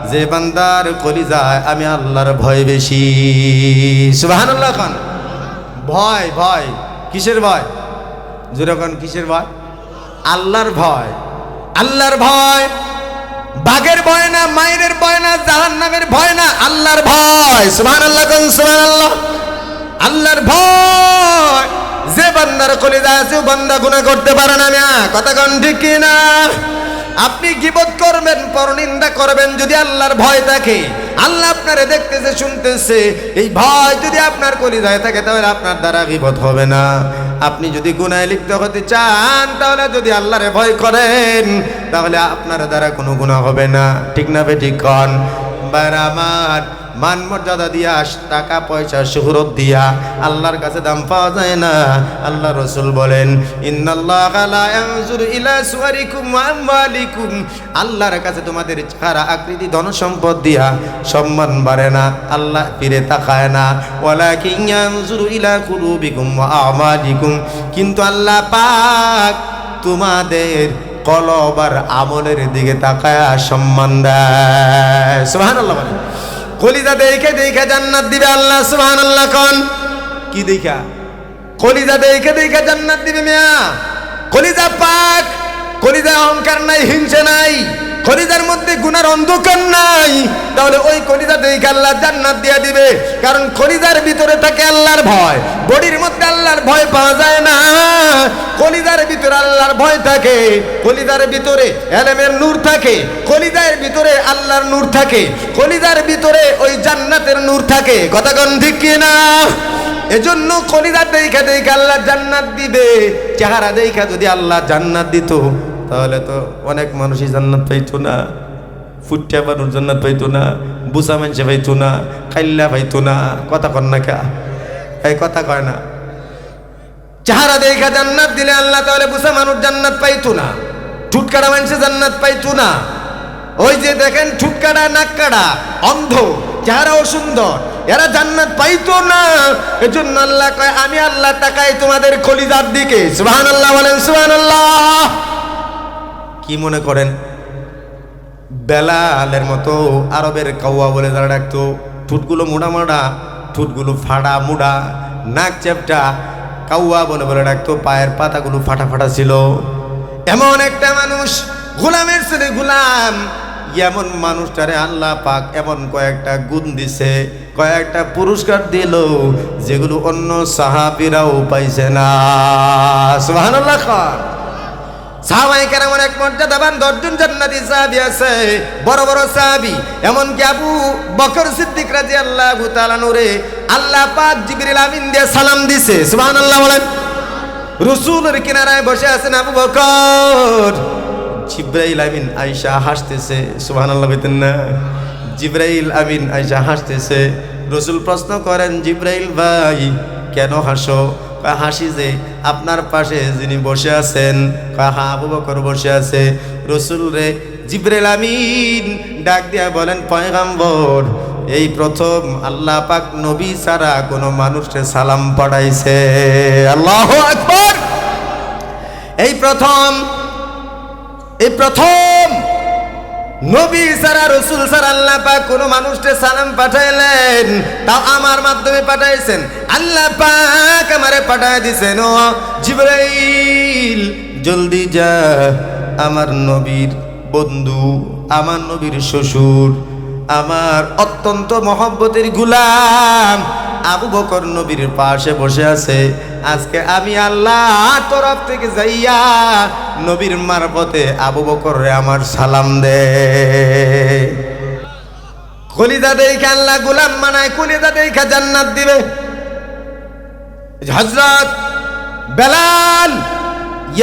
যে বান্দার কলিজায় আমি আল্লাহর ভয় বেশি। সুবহানাল্লাহ খান। ভয়, ভয় কিসের ভয়? যেরকম কিসের ভয়? আল্লাহর ভয়। আল্লাহর ভয়, বাঘের ভয় না, মায়ের ভয় না, জাহান্নামের ভয় না, আল্লাহর ভয়। সুবহানাল্লাহ খান, সুবহানাল্লাহ। আল্লাহর ভয় যে বান্দার কলিজা আছে ও বান্দা গুনাহ করতে পারে না। মিয়া কথা কোন ঠিক কি না? আপনি গীবত করবেন, পরনিন্দা করবেন, যদি আল্লাহর ভয় থাকে, আল্লাহ আপনারে দেখতেছে, শুনতেছে, এই ভয় যদি আপনার কলিজায় থাকে তাহলে আপনার দ্বারা গীবত হবে না। আপনি যদি গুনাহে লিপ্ত হতে চান, তাহলে যদি আল্লাহরে ভয় করেন, তাহলে আপনার দ্বারা কোনো গুনাহ হবে না। ঠিক না বে ঠিক কন? ভাইরা আমার, মান মর্যাদা দিয়া, টাকা পয়সা শুহরত দিয়া আল্লাহর কাছে দাম পাওয়া যায় না। আল্লাহ রাসূল বলেন, ইন্নাল্লাহা লা ইয়ানজুরু ইলা সুওয়ারিকুম ওয়া আমওয়ালিকুম। আল্লাহর কাছে তোমাদের চেহারা, আকৃতি, ধন সম্পদ দিয়া সম্মান বাড়ে না, আল্লাহ ফিরে তাকায় না। ওয়ালাকিন ইয়ানজুরু ইলা কুলুবিকুম ওয়া আমালিকুম। কিন্তু আল্লাহ পাক তোমাদের কলব আর আমলের দিকে তাকায়া সম্মান দেয়। সুবহানাল্লাহ বলেন। কলিজা দেখে দেখে জান্নাত দিবে আল্লাহ। সুবহানাল্লাহ কোন? কি দেখা? কলিজা দেখে দেখে জান্নাত দিবে। মিয়া কলিজা পাক, কলিজা অহংকার নাই, হিংসা নাই, কলিজার মধ্যে গুনার অন্ধকার নাই, তাহলে ওই কলিজা দেখে আল্লাহ জান্নাত দিয়ে দিবে। কারণ কলিজার ভিতরে থাকে আল্লাহর ভয়। বডির মধ্যে আল্লাহর ভয় পাওয়া যায় না, কলিজার ভিতরে আল্লাহর ভয় থাকে। কলিজার ভিতরে ইলমের নূর থাকে, কলিজার ভিতরে আল্লাহর নূর থাকে, কলিজার ভিতরে ওই জান্নাতের নূর থাকে। কথা কোন ঠিক কি না? এজন্য কলিজা দেখে দেখে আল্লাহ জান্নাত দিবে। চেহারা দেখে যদি আল্লাহ জান্নাত দিত, তাহলে তো অনেক মানুষই জান্নাত পাইতো না। ফুটিয়া মানুষ জান্নাত পাইতো না, বুসা মানুষে পাইতো না, খাইল্লা পাইতো না। কথা কন না কা? এই কথা কয় না। চেহারা দেখা জান্নাত দিলে আল্লাহ, তাহলে বুসা মানুষ জান্নাত পাইতো না, ঠুটকাটা মানুষে জান্নাত পাইতো না। ওই যে দেখেন ঠুটকাটা, নাককাটা, অন্ধ, চেহারাও সুন্দর, এরা জান্নাত পাইতো না। এজন্য আল্লাহ কয়, আমি আল্লাহ তাকাই তোমাদের কলিজার দিকে। সুবহানাল্লাহ বলেন, সুবহানাল্লাহ। কি মনে করেন বেলালের মতো আরবের কাউয়া বলে যারা ডাকতো, ঠুটগুলো মোটা মোটা, ঠুটগুলো ফাড়া মুড়া, নাক চ্যাপটা, কাউয়া বলে বলে ডাকতো, পায়ের পাতাগুলো ফাটা ফাটা ছিল। এমন একটা মানুষ, গোলামের ছেলে গোলাম, এমন মানুষটারে আল্লাহ পাক এমন কয়েকটা গুণ দিছে, কয়েকটা পুরস্কার দিল, যেগুলো অন্য সাহাবীরাও পাইছে না। সুবহানাল্লাহ খান। সাহাবায়ে কেরামের এক মর্যাদাবান 10 জন জান্নাতি সাহাবী আছে, বড় বড় সাহাবী। এমনকি আবু বকর সিদ্দিক রাদিয়াল্লাহু তাআলা নূরে আল্লাহ পাক জিবরিল আমিন দিয়ে সালাম দিছে। সুবহানাল্লাহ বলেন। রাসূলের কিনারায় বসে আছেন আবু বকর, জিবরাইল আমিন আয়েশা হাসতেছে। সুবহানাল্লাহ বলেন না? জিবরাইল আমিন আয়েশা হাসতেছে। রাসূল প্রশ্ন করেন, জিবরাইল ভাই কেন হাসো? হাসি যে আপনার পাশে যিনি বসে আছেন। হ্যাঁ আবু বকর বসে আছে। রাসূল রে জিবরাইল আমিন ডাক দিয়া বলেন, পয়গম্বর, এই প্রথম আল্লাহ পাক নবী ছাড়া কোনো মানুষকে সালাম পাঠাইছে। আল্লাহু আকবার। এই প্রথম নবী ছাড়া, রাসূল ছাড়া আল্লাহ পাক কোনো মানুষকে সালাম পাঠাইলেন, তাও আমার মাধ্যমে পাঠাইছেন। আল্লাহ পাক আমারে পাঠায় দিছেন, ও জিবরাইল জলদি যা, আমার নবীর বন্ধু, আমার নবীর শ্বশুর, আমার অত্যন্ত মহব্বতের গোলাম আবু বকর নবীর পাশে বসে আছে। আজকে আমি আল্লাহ তরফ থেকে যাইয়া নবীর মারফতে আবু বকরে আমার সালাম দে। কলিজা দেখে আল্লাহ গোলাম মানায়, কলিজা দেখে জান্নাত দিবে। হযরত বেলাল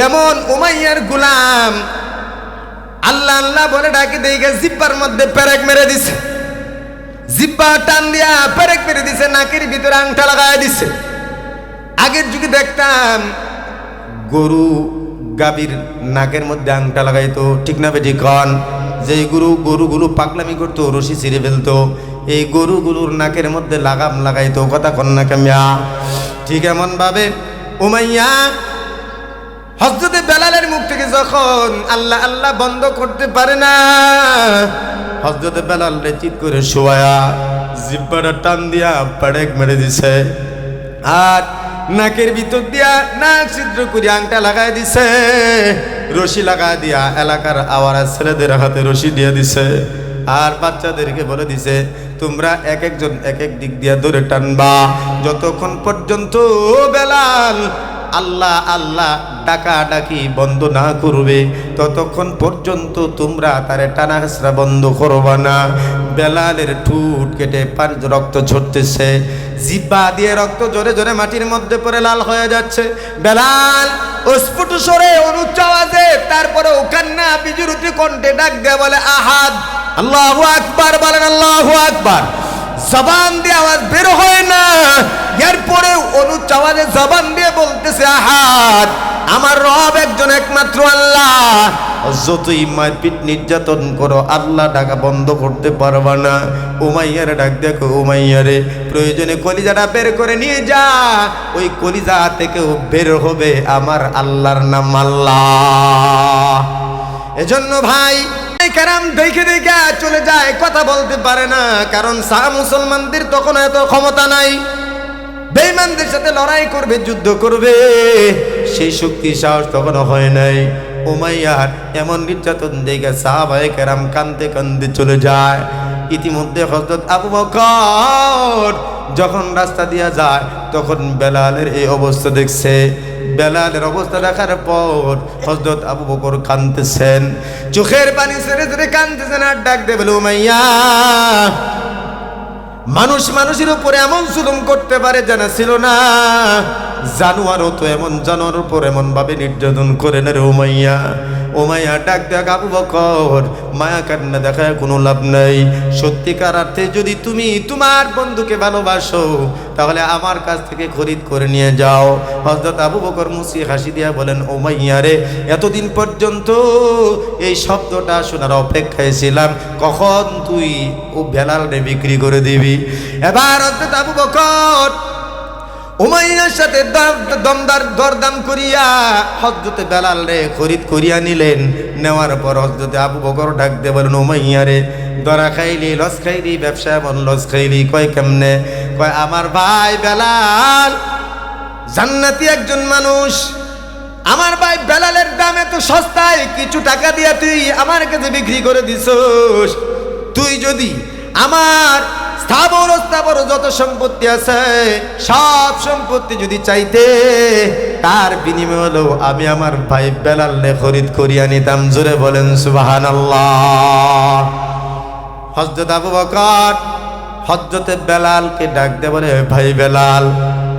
এমন উমাইয়ার গোলাম, আল্লাহ আল্লাহ বলে ডাকে দেখে জিব্বার মধ্যে পেরেক মেরে দিছে। জিব্বা টান দিয়া পেরেক মেরে দিছে, নাকের ভিতরে আংটা লাগায় দিছে। আগের যুগে দেখতাম গরু গাভীর নাকের মধ্যে আংটা লাগাইতো, ঠিক না বেটি কন? যেই গরুগুলো পাগলামি করতো, রশি ছিঁড়ে ফেলতো, এই গরুগুলোর নাকের মধ্যে লাগাম লাগাইতো। কথা কন্যা কামিয়া। ঠিক এমন ভাবে উমাইয়া হযরতে বেলালের মুখ থেকে যখন আল্লাহ আল্লাহ বন্ধ করতে পারে না, হযরতে বেলাল রে চিৎ করে শোয়া জিহ্বাটা টান দিয়া পেরেক মেরে দিছে, আর নাকের ভিতর দিয়া নাক ছিদ্র করে আংটা লাগাই দিছে, রশি লাগা দিয়া এলাকার আওয়ারা ছেলেদের হাতে রশি দিয়ে দিছে, আর বাচ্চাদেরকে বলে দিছে তোমরা এক একজন এক এক দিক দিয়া ধরে টানবা, যতক্ষণ পর্যন্ত বেলাল আল্লাহ আল্লাহ ডাকা ডাকি বন্ধ না করবে ততক্ষণ পর্যন্ত তোমরা তারে টানা হেঁচড়া বন্ধ করবা না। বেলালের ঠুট কেটে রক্ত ঝরতেছে, জিহ্বা দিয়ে রক্ত জোরে জোরে মাটির মধ্যে পড়ে লাল হয়ে যাচ্ছে। বেলাল অস্ফুট স্বরে অনুচ্চ আওয়াজে তারপরে কান্না বিজুরুতি কণ্ঠে ডাক দিয়ে বলে আহাদ, আল্লাহু আকবার বলেন, আল্লাহু আকবার। জবান দিয়ে আওয়াজ বের হয় না, এরপরে অনুচ্চ আওয়াজে জবান দিয়ে বলতেছে আহাদ, আমার রব একজন একমাত্র আল্লাহ, যতই মারপিট নির্যাতন করো আল্লাহ ডাকা বন্ধ করতে পারবা না। উমাইয়ারে ডাক দেখো, উমাইয়ারে প্রয়োজনে কলিজাটা বের করে নিয়ে যা, ওই কলিজা থেকেও বের হবে আমার আল্লাহর নাম আল্লাহ। এজন্য ভাই কারাম দেখে দেখে চলে যায়, কথা বলতে পারে না, কারণ মুসলমানদের তখন এত ক্ষমতা নাই, বেঈমানদের সাথে লড়াই করবে, যুদ্ধ করবে, সেই শক্তি সাহস তখনও হয় নাই। উমাইয়ার এমন নির্যাতন দেখে সাহাবায়ে কেরাম কান্দতে কান্দতে চলে যায়। ইতিমধ্যে হযরত আবু বকর যখন রাস্তা দিয়া যায় তখন বেলালের এই অবস্থা দেখছে। বেলালের অবস্থা দেখার পর হযরত আবু বকর কাঁদতেছেন, চোখের পানি ছেড়ে ছেড়ে কাঁদতেছেন, আর ডাক দিয়ে বলে উমাইয়া, মানুষ মানুষের উপরে এমন জুলুম করতে পারে জানা ছিল না, জানোয়ারও তো এমন জানোয়ারের উপর এমন ভাবে নির্যাতন করে না রে উমাইয়া। উমাইয়া ডাক দেখ আবু বকর, মায়া কান্না দেখায় কোনো লাভ নাই, সত্যিকার অর্থে যদি তুমি তোমার বন্ধুকে ভালোবাসো তাহলে আমার কাছ থেকে খরিদ করে নিয়ে যাও। হযরত আবু বকর মুসি হাসি দিয়া বলেন, উমাইয়া রে, এতদিন পর্যন্ত এই শব্দটা শোনার অপেক্ষায় ছিলাম, কখন তুই ও বেলাল রে বিক্রি করে দিবি। এবার হযরত আবু বকর উমাইয়ার সাথে দরদাম করিয়া হযরতে বেলাল রে খরিদ করিয়া নিলেন। নেওয়ার পর হযরতে আবু বকর ডাক দিয়ে বলেন, উমাইয়া রে, ধরা খাইলি, লস খাইলি, ব্যবসা এমন লস খাইলি। কয় কেমনে? কয় আমার ভাই বেলাল জান্নাতি একজন মানুষ, আমার ভাই বেলালের দাম এত সস্তায়, কিছু টাকা দিয়া তুই আমার কাছে বিক্রি করে দিছস। তুই যদি আমার স্থাবর যত সম্পত্তি আছে সব সম্পত্তি যদি চাইতে, তার বিনিময় হলো আমি আমার ভাই বেলালকে খরিদ করিয়া নিতাম। জোরে বলেন সুবহানাল্লাহ। হযরত আবু বকর হযরতে বেলালকে ডাক দিয়ে বলে, ভাই বেলাল,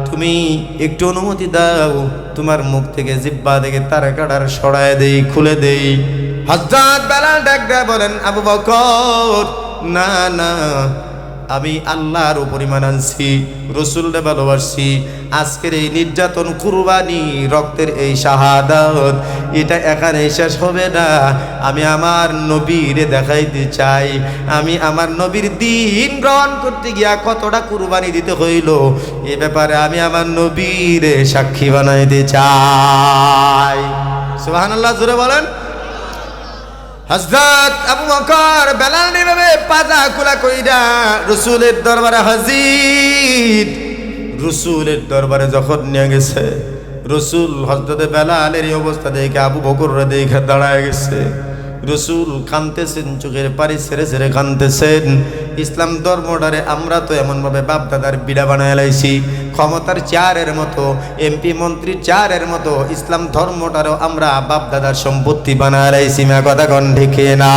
তুমি একটু অনুমতি দাও, তোমার মুখ থেকে জিহ্বা থেকে তারা কাটার সরায় দেই, খুলে দেই। হযরত বেলাল ডাক দিয়ে বলেন, আবু বকর, না না, আমি আল্লাহর উপর ঈমান আনছি, রাসূলকে ভালোবাসি, আজকের এই নির্যাতন, কুরবানি, রক্তের এই শাহাদাত, এটা এখানে শেষ হবে না। আমি আমার নবীরে দেখাইতে চাই, আমি আমার নবীর দ্বীন গ্রহণ করতে গিয়া কতটা কুরবানি দিতে হইল, এ ব্যাপারে আমি আমার নবীরে সাক্ষী বানাইতে চাই। সুবহানাল্লাহ, জোরে বলেন। হযরত আবু বকর বেলাল নিভাবে পাজা খোলা কইরা রাসূলের দরবারে হাজির। রাসূলের দরবারে যখন নিয়ে গেছে, রাসূল হযরত বেলালের এই অবস্থা দেখে আবু বকররে দেখে দাঁড়ায় গেছে। রাসূল কাঁদতেছেন, চোখের পানি ছেড়ে ছেড়ে কাঁদতেছেন। ইসলাম ধর্মটারে আমরা তো এমনভাবে বাপ দাদার বিড়া বানায় লাইছি, ক্ষমতার চেয়ারের মতো, এমপি মন্ত্রীর চেয়ারের মতো ইসলাম ধর্মটারও আমরা বাপ দাদার সম্পত্তি বানায় লাইছি। মা কথা কোন ঠিক না?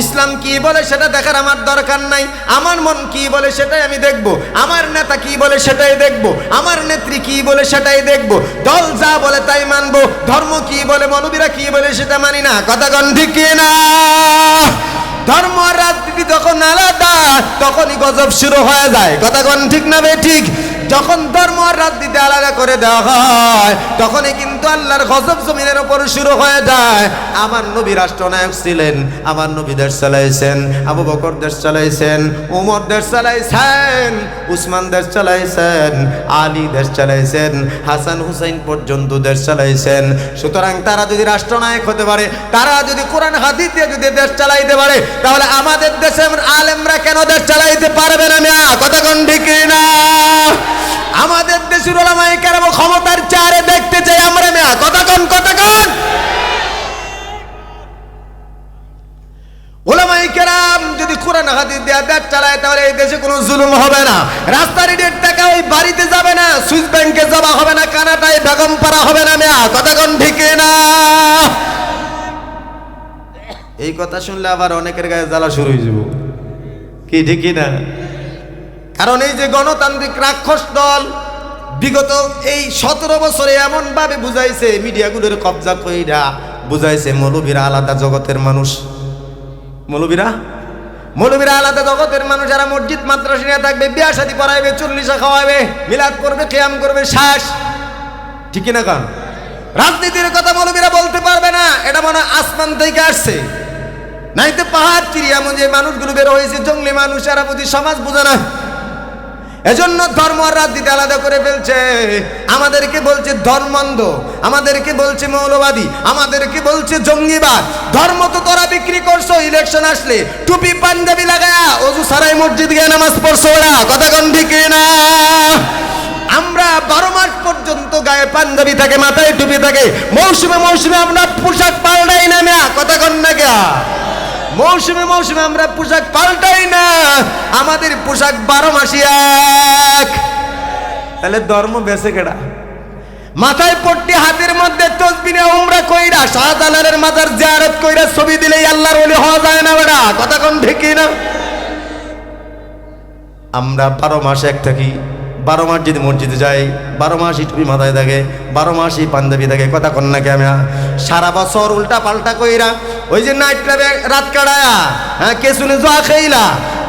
ইসলাম কি বলে সেটা দেখার আমার দরকার নাই, আমার মন কি বলে সেটাই আমি দেখব, আমার নেতা কি বলে সেটাই দেখব, আমার নেত্রী কি বলে সেটাই দেখব, দল যা বলে তাই মানব, ধর্ম কি বলে, মৌলবীরা কি বলে সেটা মানি না। কথা কোন ঠিক না? ধর্ম আর রাজনীতি যখন আলাদা তখনই গজব শুরু হয়ে যায়। কথা কোন ঠিক না বে ঠিক? যখন ধর্ম আর রাজনীতি আলাদা করে দেওয়া হয় তখনই কিন্তু আল্লাহর গজব জমিনের উপর শুরু হয়ে যায়। আমার নবী রাষ্ট্রনায়ক ছিলেন, আমার নবী দেশ চালাইছেন, আবু বকর দেশ চালাইছেন, উমর দেশ চালাইছেন, উসমান দেশ চালাইছেন, আলী দেশ চালাইছেন, হাসান হুসাইন পর্যন্ত দেশ চালাইছেন। সুতরাং তারা যদি রাষ্ট্রনায়ক হতে পারে, তারা যদি কোরআন হাদিস দিয়ে যদি দেশ চালাইতে পারে, তাহলে আমাদের দেশের আলেমরা কেন দেশ চালাইতে পারবে না? মিয়া কথা কোন ঠিক না? আমাদের দেশের ওলামায়ে কেরাম ক্ষমতার চারে দেখতে চাই আমরা। মিয়া কথা কোন ওলামায়ে কেরাম যদি কোরআন হাদিস দিয়ে দেশ চালায় তাহলে এই দেশে কোনো জুলুম হবে না, রাস্তার ইটের টাকা ওই বাড়িতে যাবে না, সুইস ব্যাংকে জমা হবে না, কানাটায় বেগম পাড়া হবে না। মিয়া কথা কোন ঠিক না? এই কথা শুনলে আবার অনেকের গায়ে জ্বালা শুরু হয়ে যাব, কি ঠিক না? কারণ এই যে গণতান্ত্রিক রাক্ষস দল বিগত এই 17 বছরে এমন ভাবে বুঝাইছে, মিডিয়াগুলোর কবজা কইরা বুঝাইছে মৌলবীরা আলাদা জগতের মানুষ। মৌলবীরা আলাদা জগতের মানুষ, যারা মসজিদ মাদ্রাসা নিয়ে থাকবে, বিয়া শাদী পড়াইবে, 40 খাওয়াবে, মিলাদ করবে, কিয়াম করবে, শ্বাস ঠিক না? কারণ রাজনীতির কথা মৌলবীরা বলতে পারবে না, এটা মনে আসমান থেকে আসছে, নাইতে পাহাড় চিরিয়া এমন যে মানুষগুলো বের হয়েছে জঙ্গলি মানুষ, এরা বুঝি সমাজ বুঝে না। এজন্য ধর্ম আর রাজনীতি আলাদা করে ফেলছে। আমাদেরকে বলছে ধর্মান্ধ, আমাদেরকে বলছে মৌলবাদী, আমাদেরকে বলছে জঙ্গিবাদ। ধর্ম তো তোরা বিক্রি করছো, ইলেকশন আসলে টুপি পাঞ্জাবি লাগায়া ওযু ছাড়াই মসজিদ গিয়ে নামাজ পড়ছো। ওরা কথা কোন ঠিক না? আমরা 12 মাস পর্যন্ত গায়ে পাঞ্জাবি থাকে, মাথায় টুপি থাকে, মৌসুমে মৌসুমে আমরা পোশাক পাল্টাই না। মিয়া কথা কোন না? মৌসুমে মৌসুমে আমরা পোশাক পাল্টাই না, আমাদের পোশাক 12 মাসই এক। তাহলে ধর্ম বেঁচে কেডা? মাথায় পট্টি, হাতের মধ্যে তসবিহ নিয়ে উমরা কইরা, শাহজালালের মাজার জিয়ারত কইরা ছবি দিলেই আল্লাহর ওলি হওয়া যায় না। বেটা কথা কোন ঠিক না? আমরা 12 মাস এক থাকি, 12 মাস যদি মসজিদে যাই, 12 মাসই টুপি মাথায় থাকে, 12 মাসই পাঞ্জাবি থাকে। কথা কন না? আমি সারা বছর উল্টা পাল্টা কইরা ওই যে নাইট ক্লাবে রাত কাটায়া, হ্যাঁ কেসুনে জোয়া খেইলা,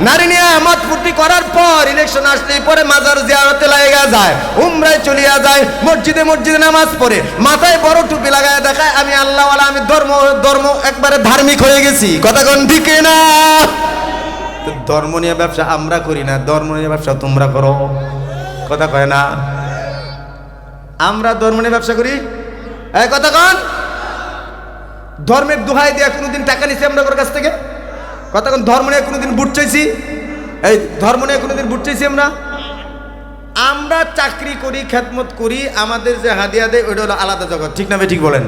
নারী নিয়ে মত ফুর্তি করার পর ইলেকশন আসলে পরে মাজার জিয়ারতে লাগা যায়, উমরায় চলিয়া যায়, মসজিদে মসজিদে নামাজ পড়ে, মাথায় বড় টুপি লাগায় দেখায় আমি আল্লাহওয়ালা, আমি ধর্ম একবারে ধার্মিক হয়ে গেছি। কথা কোন ঠিক না? ধর্ম নিয়ে ব্যবসা আমরা করি না, ধর্ম নিয়ে ব্যবসা তোমরা করো। কথা কয় না? আমরা ধর্ম নিয়ে ব্যবসা করি। কথা কন? ধর্মের দোহাই দিয়ে কোনোদিন টাকা নিছি আমরা ওর কাছ থেকে? কথা কন? ধর্ম নিয়ে কোনোদিন বুট চাইছি? এই ধর্ম নিয়ে কোনোদিন বুট চাইছি আমরা? আমরা চাকরি করি, খেদমত করি, আমাদের যে হাদিয়া দেয় ওইটা হলো আলাদা জগৎ, ঠিক না? ঠিক বলেন।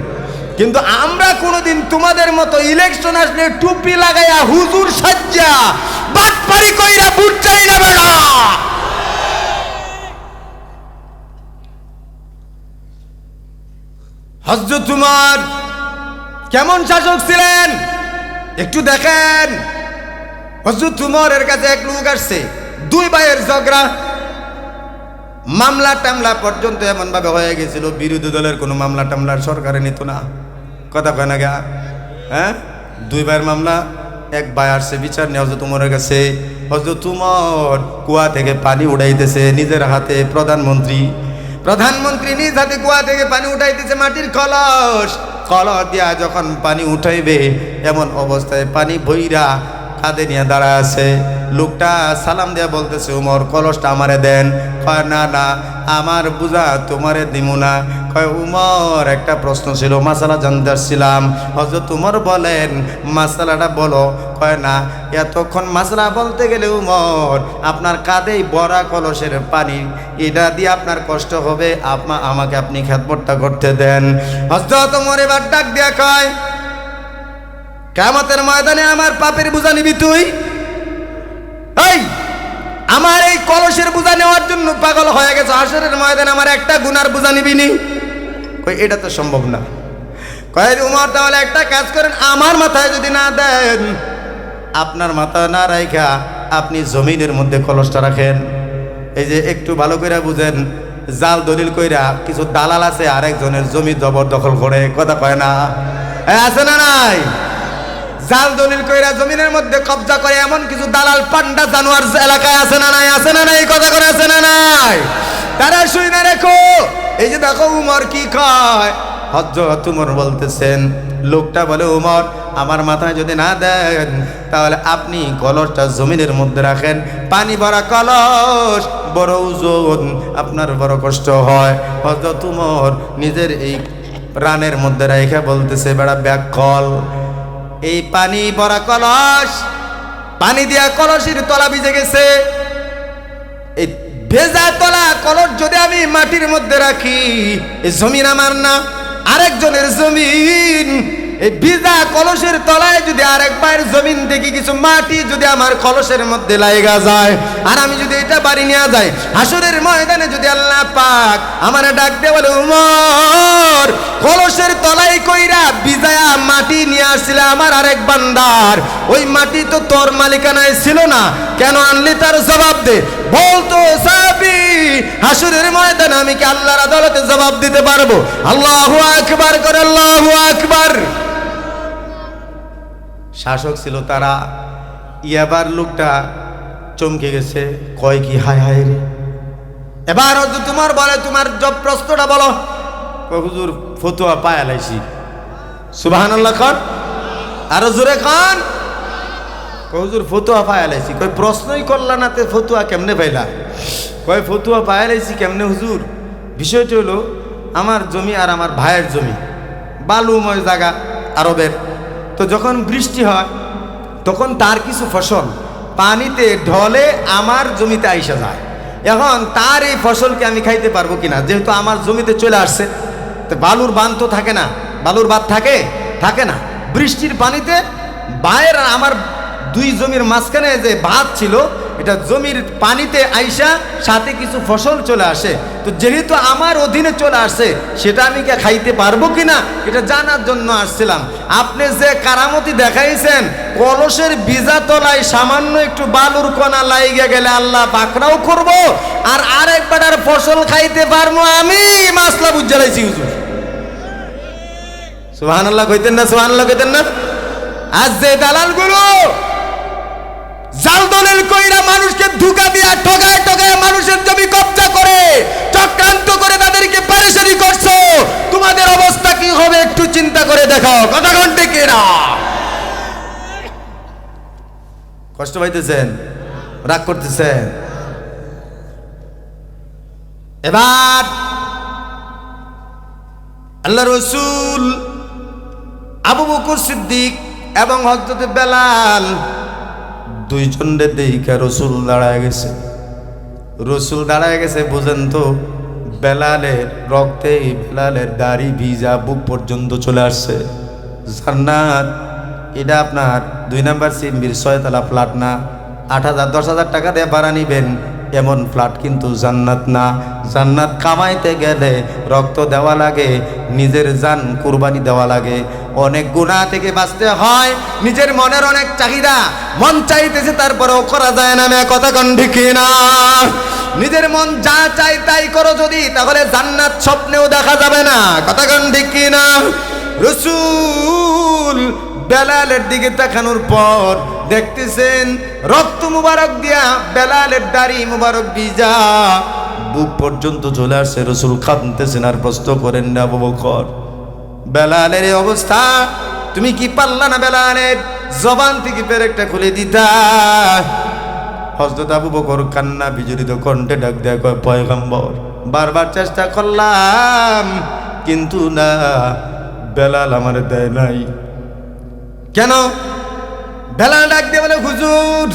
কিন্তু আমরা কোনোদিন তোমাদের মতো ইলেকশন আসলে টুপি লাগাইয়া হুজুর সাজ্জা বাটপারি কইরা বুট চাই না। বেড়া হযরত উমর কেমন শাসক ছিলেন একটু দেখেন। হযরত উমরের কাছে এক লোক আসছে, 2 ভাইয়ের ঝগড়া, মামলা টামলা পর্যন্ত এমন ভাবে হয়ে গেছিল, বিরোধী দলের কোনো মামলা টামলার সরকারে নিত না। কথা কয় না গা? হ্যাঁ, 2 ভাইয়ের মামলা, এক ভাই আসছে বিচার নিয়ে হযরত উমরের কাছে। হযরত উমর কুয়া থেকে পানি উঠাইতেছে নিজের হাতে, প্রধানমন্ত্রী নিজ হাতে কুয়া থেকে পানি উঠাইতেছে, মাটির কলস দিয়া যখন পানি উঠাইবে এমন অবস্থায় পানি বইরা কাঁধে নিয়ে দাঁড়া আছে। লোকটা সালাম দিয়া বলতেছে, উমর কলসটা আমারে দেন। কয় না না, আমার বুঝা তোমারে দিমু না। কয় উমর একটা প্রশ্ন ছিল, মাসালা জানতে আসছিলাম। হযরত উমর বলেন মাসালাটা বলো। কয় না, এতক্ষণ মাসালা বলতে গেলে উমর আপনার কাঁধেই বড়া কলসের পানি, এটা দিয়ে আপনার কষ্ট হবে, আমাকে আপনি খেদমতটা করতে দেন। হযরত উমর এবার ডাক দিয়া কয়, কিয়ামতের ময়দানে আমার পাপের বোঝা নিবি তুই? এই আমার এই কলসের বোঝা নেওয়ার জন্য পাগল হয়ে গেছে, হাসরের ময়দানে আমার একটা গুনার বোঝা নিবি নি? কই এটা তো সম্ভব না। কয় উমর তাহলে একটা কাজ করেন, আমার মাথায় যদি না দেন, আপনার মাথা না রাইখা আপনি জমিনের মধ্যে কলসটা রাখেন। এই যে একটু ভালো করে বুঝেন, জাল দলিল কইরা কিছু দালাল আছে আরেকজনের জমি জবরদখল করে। কথা কয় না? আছে না নাই? জাল দলিল কইরা জমিনের মধ্যে কবজা করে এমন কিছু দালাল পান্ডা জানোয়ার এলাকায় আছে না নাই? আছে না নাই? কথা করে আছে না নাই? তারা শুই না রেখো। এই যে দেখো উমর কি কয়, হযরত উমর বলতেছেন, লোকটা বলে উমর আমার মাথায় যদি না দেন তাহলে আপনি কলসটা জমিনের মধ্যে রাখেন, পানি ভরা কলস বড় ওজন, আপনার বড় কষ্ট হয়। হযরত উমর নিজের এই রানের মধ্যে রেখে বলতেছে, বেড়া ব্যাগ কল, এই পানি ভরা কলস, পানি দিয়া কলসের তলা ভিজে গেছে, এই ভেজা তলা কলস যদি আমি মাটির মধ্যে রাখি, এই জমিন আমার না আরেকজনের জমিন। এই ভিজা কলসের তলায় যদি আরেকবার জমিন থেকে কিছু মাটি যদি আমার কলসের মধ্যে লাগা যায়, আর আমি যদি এটা বাড়ি নিয়ে যাই, হাসরের ময়দানে যদি আল্লাহ পাক আমার ডাক দিয়ে বলে, উমর কলসের তলায় কইরা ভিজায়া মাটি নিয়ে আসছিলে আমার আরেক বান্দার, ওই মাটি তো তোর মালিকানায় ছিল না, কেন আনলি তার জবাব দে। বলতো সাহাবী, হাসরের ময়দানে আমি কি আল্লাহর আদালতে জবাব দিতে পারবো? আল্লাহু আকবার করে, আল্লাহু আকবার। শাসক ছিল তারা। এবার লোকটা চমকে গেছে, কয় কি, হায় হায় রে। এবার তোমার বলে, তোমার জব প্রশ্নটা বলো। হুজুর ফতুয়া পায়া লাইছি। সুবহানাল্লাহ খান, আরো জোরে খান। হুজুর ফতুয়া পায়া লাইছি। কই প্রশ্নই করলা না তে ফতুয়া কেমনে পাইলা? কয় ফতুয়া পায়া লাইছি কেমনে হুজুর? বিষয়টি হলো আমার জমি আর আমার ভাইয়ের জমি, বালুময় জায়গা আরবের। তো যখন বৃষ্টি হয় তখন তার কিছু ফসল পানিতে ঢলে আমার জমিতে আইসা যায়। এখন তার এই ফসলকে আমি খাইতে পারবো কিনা, যেহেতু আমার জমিতে চলে আসছে। তো বালুর বাঁধ তো থাকে না, বালুর বাঁধ থাকে না। বৃষ্টির পানিতে ভাইয়ের আর আমার দুই জমির মাঝখানে যে বাঁধ ছিল, এটা জমির পানিতে আইসা সাথে কিছু ফসল চলে আসে। তো যেহেতু আমার অধীনে চলে আসে, সেটা আমি কে খাইতে পারবো কিনা এটা জানার জন্য আসছিলাম। আপনি যে কারামতি দেখাইছেন, কলসের ভিজা তলায় সামান্য একটু বালুর কণা লাইগে গেলে আল্লাহ পাকড়াও করব, আর আরেকবার আর ফসল খাইতে পারবো আমি। মাসলা বুঝাইছি হুজুর। সুবহানাল্লাহ কইতেন না? সুবহানাল্লাহ কইতেন না? আজ যে দালালগুলো জাল দলিল কইরা মানুষকে ধোঁকা দিয়া ঠগায় মানুষের জমি কব্জা করে, চক্রান্ত করে তাদেরকে পেরেশানি করছো, তোমাদের অবস্থা কি হবে একটু চিন্তা করে দেখো। কথা ঘন্টে কেনা কষ্ট পাইতেছেন, রাগ করতেছেন। এবার আল্লাহ রসুল, আবু বকর সিদ্দিক এবং হযরত বেলাল দুইজনে দেখা রসুল দাঁড়ায় গেছে। রসুল দাঁড়ায় গেছে, বুঝেন তো বেলালের রক্তে বেলালের দাড়ি ভিজা বুক পর্যন্ত চলে আসছে। জান্নাত এটা আপনার 2 নাম্বার সিম্বির 6 তলা ফ্ল্যাট না, 8,000 10,000 টাকা দিয়ে ভাড়া নিবেন এমন ফ্ল্যাট কিন্তু জান্নাত না। জান্নাত কামাইতে গেলে রক্ত দেওয়া লাগে, নিজের জান কুরবানি দেওয়া লাগে, অনেক গুনাহ থেকে বাঁচতে হয়, নিজের মনের অনেক চাহিদা মন চাইতেছে তারপরেও করা যায় না। কথা কোন ঠিক না? নিজের মন যা চাই তাই করো যদি, তাহলে জান্নাত স্বপ্নেও দেখা যাবে না। কথা কোন ঠিক না? রাসূল বেলালের দিকে তাকানোর পর দেখতেছেন রক্ত মুবারক দিয়া বেলালের দাড়ি মুবারক ভিজা বুক পর্যন্ত চলে আসছে। রাসূল কাঁদতেছেন আর প্রশ্ন করেন না, আবু বকর বেলালের এই অবস্থা, তুমি কি পারলা না বেলালের জবান থেকে পেরেকটা খুলে দিতা? হযরত আবু বকর কান্না বিজড়িত কণ্ঠে ডাক দেয়া কয়, পয়গম্বর বারবার চেষ্টা করলাম কিন্তু না, বেলাল আমার দেয় নাই। কেন? বেলাল ডাক দিয়ে বলে, হুজুর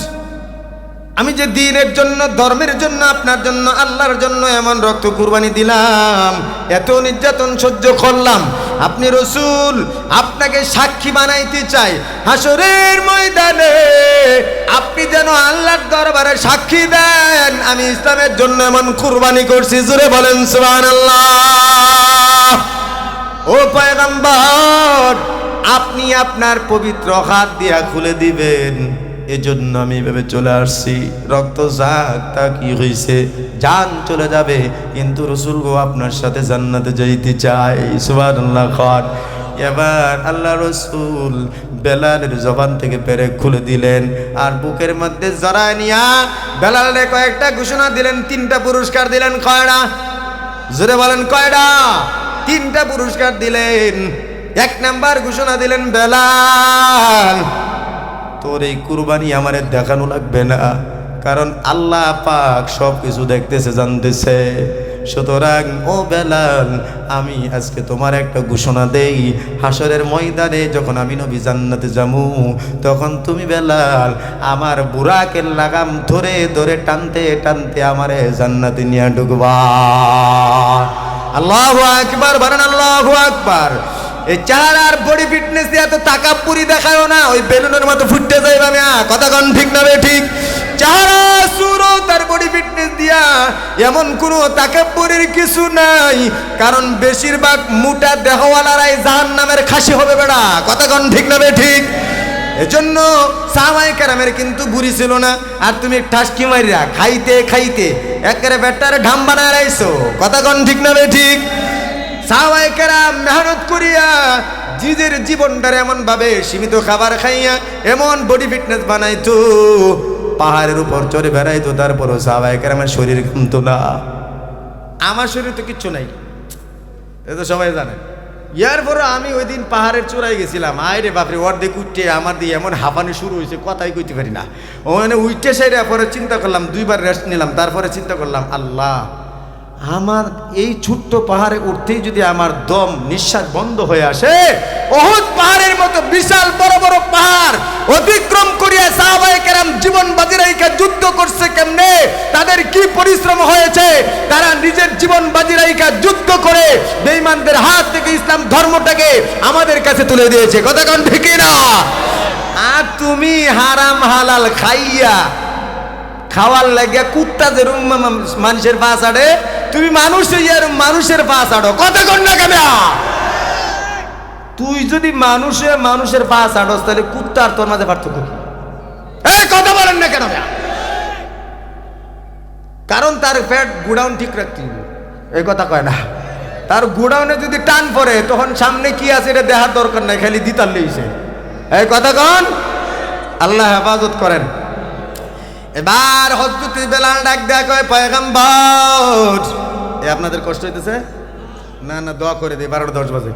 আমি যে দ্বীনের জন্য, ধর্মের জন্য, আপনার জন্য, আল্লাহর জন্য এমন রক্ত কুরবানি দিলাম, এত নির্যাতন সহ্য করলাম, আপনি রাসূল আপনাকে সাক্ষী বানাইতে চাই হাসরের ময়দানে, আপনি যেন আল্লাহর দরবারে সাক্ষী দেন আমি ইসলামের জন্য এমন কুরবানি করছি। জোরে বলেন সুবহানাল্লাহ। ও পয়গম্বর আপনি আপনার পবিত্র হাত দিয়া খুলে দিবেন, এজন্য আমি ভেবে চলে আসছি। রক্ত যাক তা কি হয়েছে, জান চলে যাবে, কিন্তু রাসূল গো আপনার সাথে জান্নাতে যাইতে চাই। সুবহানাল্লাহ খান। এবার আল্লাহ রসুল বেলালের জবান থেকে পেরেক খুলে দিলেন আর বুকের মধ্যে জড়ায় নিয়া বেলালে কয়েকটা ঘোষণা দিলেন, 3টা পুরস্কার দিলেন। কয়টা? জোরে বলেন কয়টা? 3টা পুরস্কার দিলেন। 1 নাম্বার ঘোষণা দিলেন, বেলাল তোর এই কুরবানি আমারে দেখানো লাগবে না, কারণ আল্লাহ পাক সব কিছু দেখতেছে, জানতেছে। সুতরাং ও বেলাল, আমি আজকে তোমার একটা ঘোষণা দেই, হাসরের ময়দানে যখন আমি নবী জান্নাতে যামু, তখন তুমি বেলাল আমার বুরাকের লাগাম ধরে ধরে টানতে টানতে আমারে জান্নাতে নিয়ে ঢুকবা। আল্লাহু আকবার, বলেন আল্লাহু আকবার। এই চেহারার বডি ফিটনেস দিয়ে এত তাকাব্বুরি দেখায়ও না, ওই বেলুনের মতো ফুটতে যাইবে। আমি কথা কন ঠিক না ঠিক? চেহারা সুরত আর বডি ফিটনেস দিয়া এমন কোনো তাকাব্বুরির কিছু নাই, কারণ বেশিরভাগ মোটা দেহওয়ালারাই জাহান্নামের খাসি হবে বেড়া। কথা কন ঠিক না ঠিক? এজন্য সাহাবায়ে কেরামের কিন্তু বুড়ি ছিল না, আর তুমি ঠাসকি মারিয়া খাইতে খাইতে একেবারে বেটারে ঢাম বানায় রাইছো। কথা কন ঠিক না ঠিক? সাহাবায়ে কেরাম মেহনত করিয়া নিজের জীবনটারে এমন ভাবে সীমিত খাবার খাইয়া এমন বডি ফিটনেস বানাইতো, পাহাড়ের উপর চড়ে বেড়াইতো, তারপরও সাহাবায়ে কেরামের শরীর কমতো না। আমার শরীর তো কিচ্ছু নাই, এ তো সবাই জানে। ইয়ার পরে আমি ওই দিন পাহাড়ের চূড়ায় গেছিলাম, আইরে বাপরে অর্ধেক উঠতে আমার দিয়ে এমন হাঁপানি শুরু হয়েছে, কথাই কইতে পারি না। ওখানে উঠতে সাইডে পরে চিন্তা করলাম, 2বার রেস্ট নিলাম, তারপরে চিন্তা করলাম, আল্লাহ আমার এই ছোট্ট পাহাড়ে উঠতেই যদি আমার দম নিঃশ্বাস বন্ধ হয়ে আসে, ওহুদ পাহাড়ের মতো বিশাল বড় বড় পাহাড় অতিক্রম করিয়া সাহাবায়ে কেরাম জীবন বাজি রাইখা যুদ্ধ করছে কেমনে, তাদের কি পরিশ্রম হয়েছে, তারা নিজের জীবন বাজি রাইখা যুদ্ধ করে বেঈমানদের হাত থেকে ইসলাম ধর্মটাকে আমাদের কাছে তুলে দিয়েছে। কথা কোন ঠিক না? আর তুমি হারাম হালাল খাইয়া খাওয়ার লাগিয়া কুত্তা যেরকম মানুষের পা ছাড়ে, তুমি মানুষের পা ছাড়ো। কথা কন না কেন? তুই যদি মানুষের পা ছাড়স, তাহলে কুত্তা আর তোর মাঝে পার্থক্য কি? কথা বলেন না কেন? কারণ তার পেট গুডাউন ঠিক রাখতে হবে, এই কথা কয় না। তার গুডাউনে যদি টান পড়ে, তখন সামনে কি আছে এটা দেখার দরকার নাই, খালি দিতার লইছে। এই কথা কন, আল্লাহ হেফাজত করেন। এবার হযরত বেলাল ডাক দেয়া কয়, পয়গম্বর, আপনাদের কষ্ট হইতেছে না? না দোয়া করে দিই, 12:10 বাজে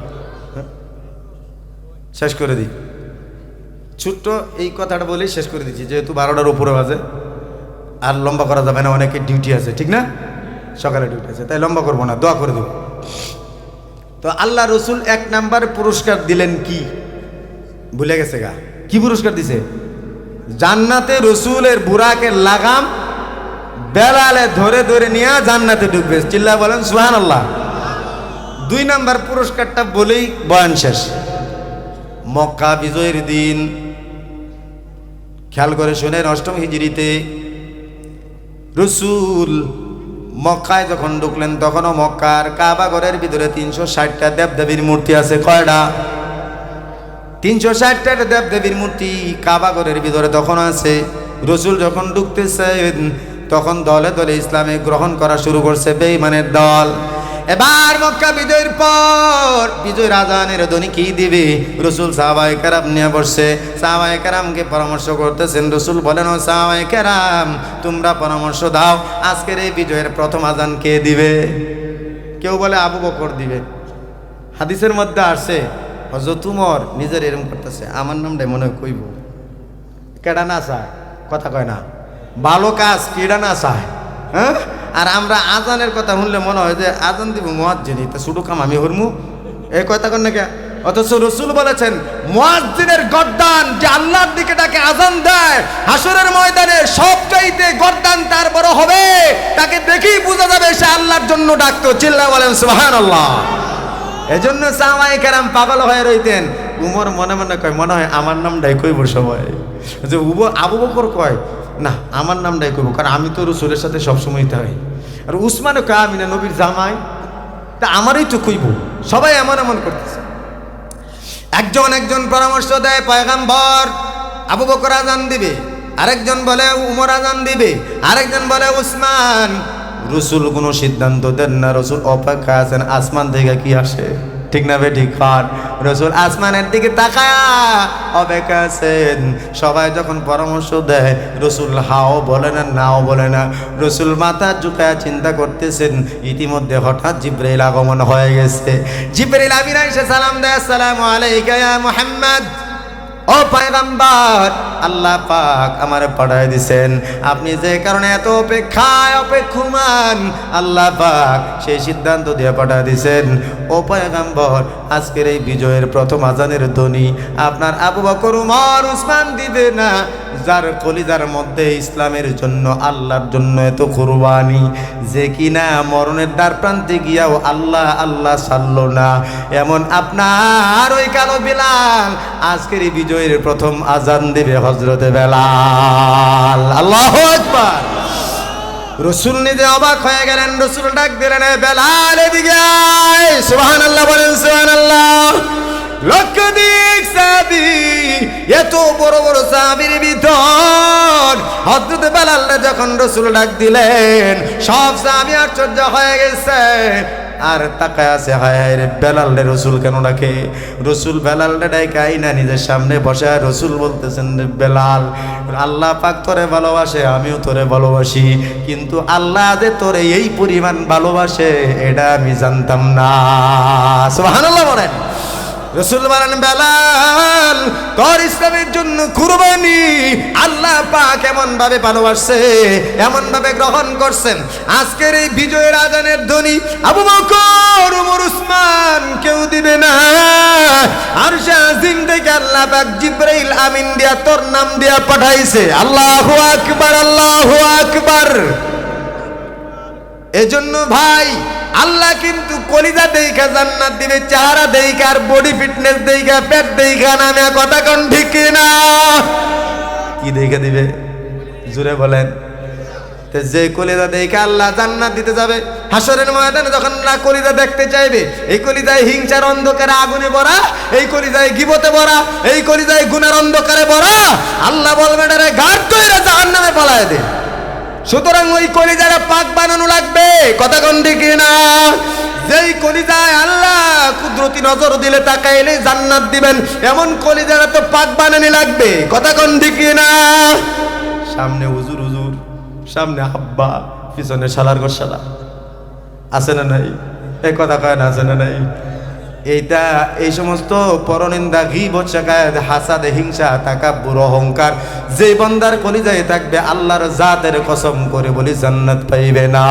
শেষ করে দিই। ছোট্ট এই কথাটা বলেই শেষ করে দিচ্ছি, যেহেতু 12টার উপরে বাজে, আর লম্বা করা যাবে না, অনেকের ডিউটি আছে, ঠিক না? সকালে ডিউটি আছে, তাই লম্বা করবো না, দোয়া করে দেব। তো আল্লাহ রসুল 1 নাম্বার পুরস্কার দিলেন কি? ভুলে গেছে গা? কি পুরস্কার দিছে? জান্নাতে রসুলের বুরাকের লাগাম বেলালে ধরে ধরে নিয়ে জান্নাতে ঢুকবে। চিল্লা বলেন সুবহানাল্লাহ। 2 নাম্বার পুরস্কারটা বলেই বয়ান শেষ। মক্কা বিজয়ের দিন, খেয়াল করে শুনেন, 8ম হিজরিতে রসুল মক্কায় যখন ঢুকলেন, তখনও মক্কার কাবা ঘরের ভিতরে 360টা দেবদেবীর মূর্তি আছে। কয়টা? 360টা দেবদেবীর মূর্তি কাবা ঘরের ভিতরে তখন আছে। রসুল যখন ঢুকতেছেন, তখন দলে দলে ইসলামে গ্রহণ করা শুরু করছে বেঈমানের দল। এবার মক্কা বিজয়ের পর বিজয়ের আজানের ধ্বনি কি দিবে? রসুল সাহাবায়ে কেরাম নিয়ে বসছে, সাহাবায়ে কেরামকে পরামর্শ করতেছেন। রসুল বলেন, ও সাহাবায়ে কেরাম, তোমরা পরামর্শ দাও, আজকের এই বিজয়ের প্রথম আজান কে দিবে? কেউ বলে আবু বকর দিবে। হাদিসের মধ্যে আসছে, হযরত উমর নিজের এরকম করতেছে, আমার নামটাই মনে হয় কইব। কেডা না চায়? কথা কয় না, ভালো কাজ কেডা না চায়? হ্যাঁ, আর আমরা আজানের কথা শুনলে মনে হয় যে আজান দিব মুয়াজ্জিন, এটা ছোটো কাম আমি হরমু, এই কথা কন না কে? অথচ রসুল বলেছেন, মুয়াজ্জিনের গর্দান যে আল্লাহর দিকে ডাকে আজান দেয়, হাসরের ময়দানে সবচাইতে গর্দান তার বড় হবে, তাকে দেখেই বোঝা যাবে সে আল্লাহর জন্য ডাকতো। চিল্লা বলেন সুবহানাল্লাহ। এজন্য সাহাবায়ে কেরাম পাগল হয়ে রইতেন। উমর মনে মনে কয়, মনে হয় আমার নামটাই কইব সবাই, যে আবু বকর কয় না আমার নামটাই কইব, কারণ আমি তো রসুলের সাথে সবসময় থাকি। আর উসমানও কয় আমি না নবীর জামাই, তা আমারই তো কইব। সবাই এমন এমন করতেছে। একজন পরামর্শ দেয়, পয়গম্বর আবু বকর আজান দিবে, আরেকজন বলে উমর আজান দিবে, আরেকজন বলে উসমান। রসুল কোনো সিদ্ধান্ত দেন না, রসুল অপেক্ষা আছেন আসমান থেকে কি আসে। ঠিক না ঠিক হন। রসুল আসমানের দিকে তাকায়া অপেক্ষা আছেন। সবাই যখন পরামর্শ দেয় রসুল হাও বলে না, নাও বলে না। রসুল মাথা ঝুঁকায়া চিন্তা করতেছেন। ইতিমধ্যে হঠাৎ জিবরাইল আগমন হয়ে গেছে। জিবরাইল আমিন এসে সালাম দেয়, আসসালামু আলাইকা ইয়া মুহাম্মদ। ও পয়গম্বর, আল্লাহ পাক আমারে পাঠায় দিছেন। আপনি যে কারণে এত অপেক্ষমান, আল্লাহ পাক সেই সিদ্ধান্ত দিয়ে পাঠায় দিছেন। ও পয়গম্বর, আজকের এই বিজয়ের প্রথম আজানের ধ্বনি আপনার আবু বকর, উমর, উসমান দিবে না, যার কলিজার মধ্যে ইসলামের জন্য, আল্লাহর জন্য এত কুরবানি, যে কিনা মরণের দ্বার প্রান্তে গিয়াও আল্লাহ আল্লাহ ছাড়ল না, এমন আপনার ওই কালো বিলাল আজকের এই বিজয়ের প্রথম আজান দিবে হযরতে বেলাল। আল্লাহু আকবার। রসুল নিজে অবাক হয়ে গেলেন। রসুল ডাক দিলেন, বেলাল এদিকে আয়। সুবহানাল্লাহ বলেন, সুবহানাল্লাহ। লক্ষাধিক সাহাবী, এত বড় বড় সাহাবীর ভিতর হযরত বেলালকে যখন রসুল ডাক দিলেন, সব সাহাবী আশ্চর্য হয়ে গেছে আর তাকায় আছে, হায় হায় রে, বেলাল রে রসুল কেন ডাকে? রসুল বেলাল রে ডাকে আইনা নিজের সামনে বসে রসুল বলতেছেন, রে বেলাল, আল্লাহ পাক তোরে ভালোবাসে, আমিও তোরে ভালোবাসি, কিন্তু আল্লাহ যে তোরে এই পরিমাণ ভালোবাসে এটা আমি জানতাম না। সুবহানাল্লাহ বলেন। রসুল বলেন, বেলাল তোর ইসলামের জন্য কুরবানি আল্লাহ পাক এমন ভাবে ভালোবাসছে, এমন ভাবে গ্রহণ করছেন। আজকের এই বিজয়ের আজানের ধ্বনি আবু বকর, উমর, উসমান কেউ দিবে না। আরশে আজিম থেকে আল্লাহ পাক জিবরাইল আমিন দিয়া তোর নাম দিয়া পাঠাইছে। আল্লাহু আকবার, আল্লাহু আকবার। এজন্য ভাই, আল্লাহ কিন্তু কলিজা দেইখা জান্নাত দিবে, চেহারা দেইখা আর বডি ফিটনেস দেইখা, পেট দেইখা নামে কথা কোন ঠিক না? কি দেইখা দিবে জোরে বলেন। যে কলিজা দেইখা আল্লাহ জান্নাত দিতে যাবে, হাসরের ময়দানে যখন আল্লাহ কলিজা দেখতে চাইবে, এই কলিজায় হিংসার অন্ধকারে আগুনে ভরা, এই কলিজায় গিবতে ভরা, এই কলিজায় গুনার অন্ধকারে ভরা, আল্লাহ বলবে রে ঘাট কইরা জাহান্নামে পালায় দে। সুতরাং ওই কলিজাটা পাক বানানো লাগবে, কথা কোন ঠিক না? যেই কলিজায় আল্লাহ কুদরতি নজর দিলে তাকাইলে জান্নাত দিবেন, এমন কলিজাটা তো পাক বানানো লাগবে, কথা কোন ঠিক না? সামনে হুজুর হুজুর, সামনে আব্বা, পিছনে শালার ঘর শালা, আছে না নাই? এই কথা কয় না, আছে না নাই? এইটা এই সমস্ত পরনিন্দা, গীবত, শিকায়াত, হাসাদ, হিংসা, তাকাব্বুর, অহংকার যে বান্দার কলিজায় থাকবে, আল্লাহর জাতের কসম করে বলি জান্নাত পাইবে না।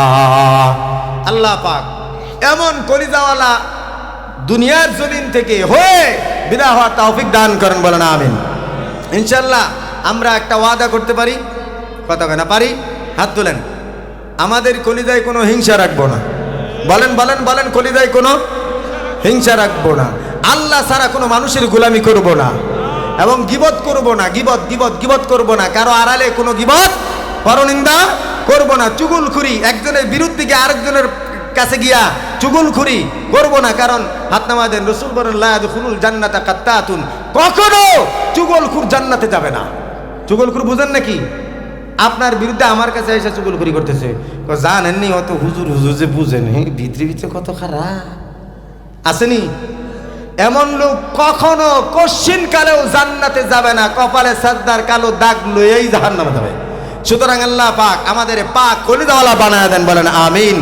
আল্লাহ পাক এমন কলিজাওয়ালা দুনিয়ার জমিন থেকে হয়ে বিদায় হওয়ার তৌফিক দান করেন, বলেন আমিন। ইনশাআল্লাহ আমরা একটা ওয়াদা করতে পারি, কথা কয় না পারি? হাত তুলেন। আমাদের কলিজায় কোনো হিংসা রাখবো না। বলেন বলেন বলেন, কলিজায় কোনো হিংসা রাখবো না। আল্লাহ ছাড়া কোনো মানুষের গোলামি করব না, এবং গীবত করব না। গীবত করব না। কারো আড়ালে কোনো গীবত, পরনিন্দা করব না। চুগলখুরি, একজনের বিরুদ্ধে গিয়ে আরেকজনের কাছে গিয়া চুগলখুরি করব না। কারণ হাত নামা দেন, রাসূল বলেন, লা ইয়াদখুলুল জান্নাতা কাত্তাতুন, কখনো চুগলখুর জান্নাতে যাবে না। চুগলখুর বুঝেন নাকি? আপনার বিরুদ্ধে আমার কাছে এসে চুগলখুরি করতেছে, জানেননি অত হুজুর হুজুর যে বুঝেন, ভিতরে ভিতরে কত খারাপ আসেনি? এমন লোক কখনো কশ্চিন কালেও জান্নাতে যাবে না, কপালে সাজদার কালো দাগ লইয়াই জাহান্নামে যাবে। সুতরাং আল্লাহ পাক আমাদের পাক কলিজাওয়ালা বানায় দেন, বলেন আমিন।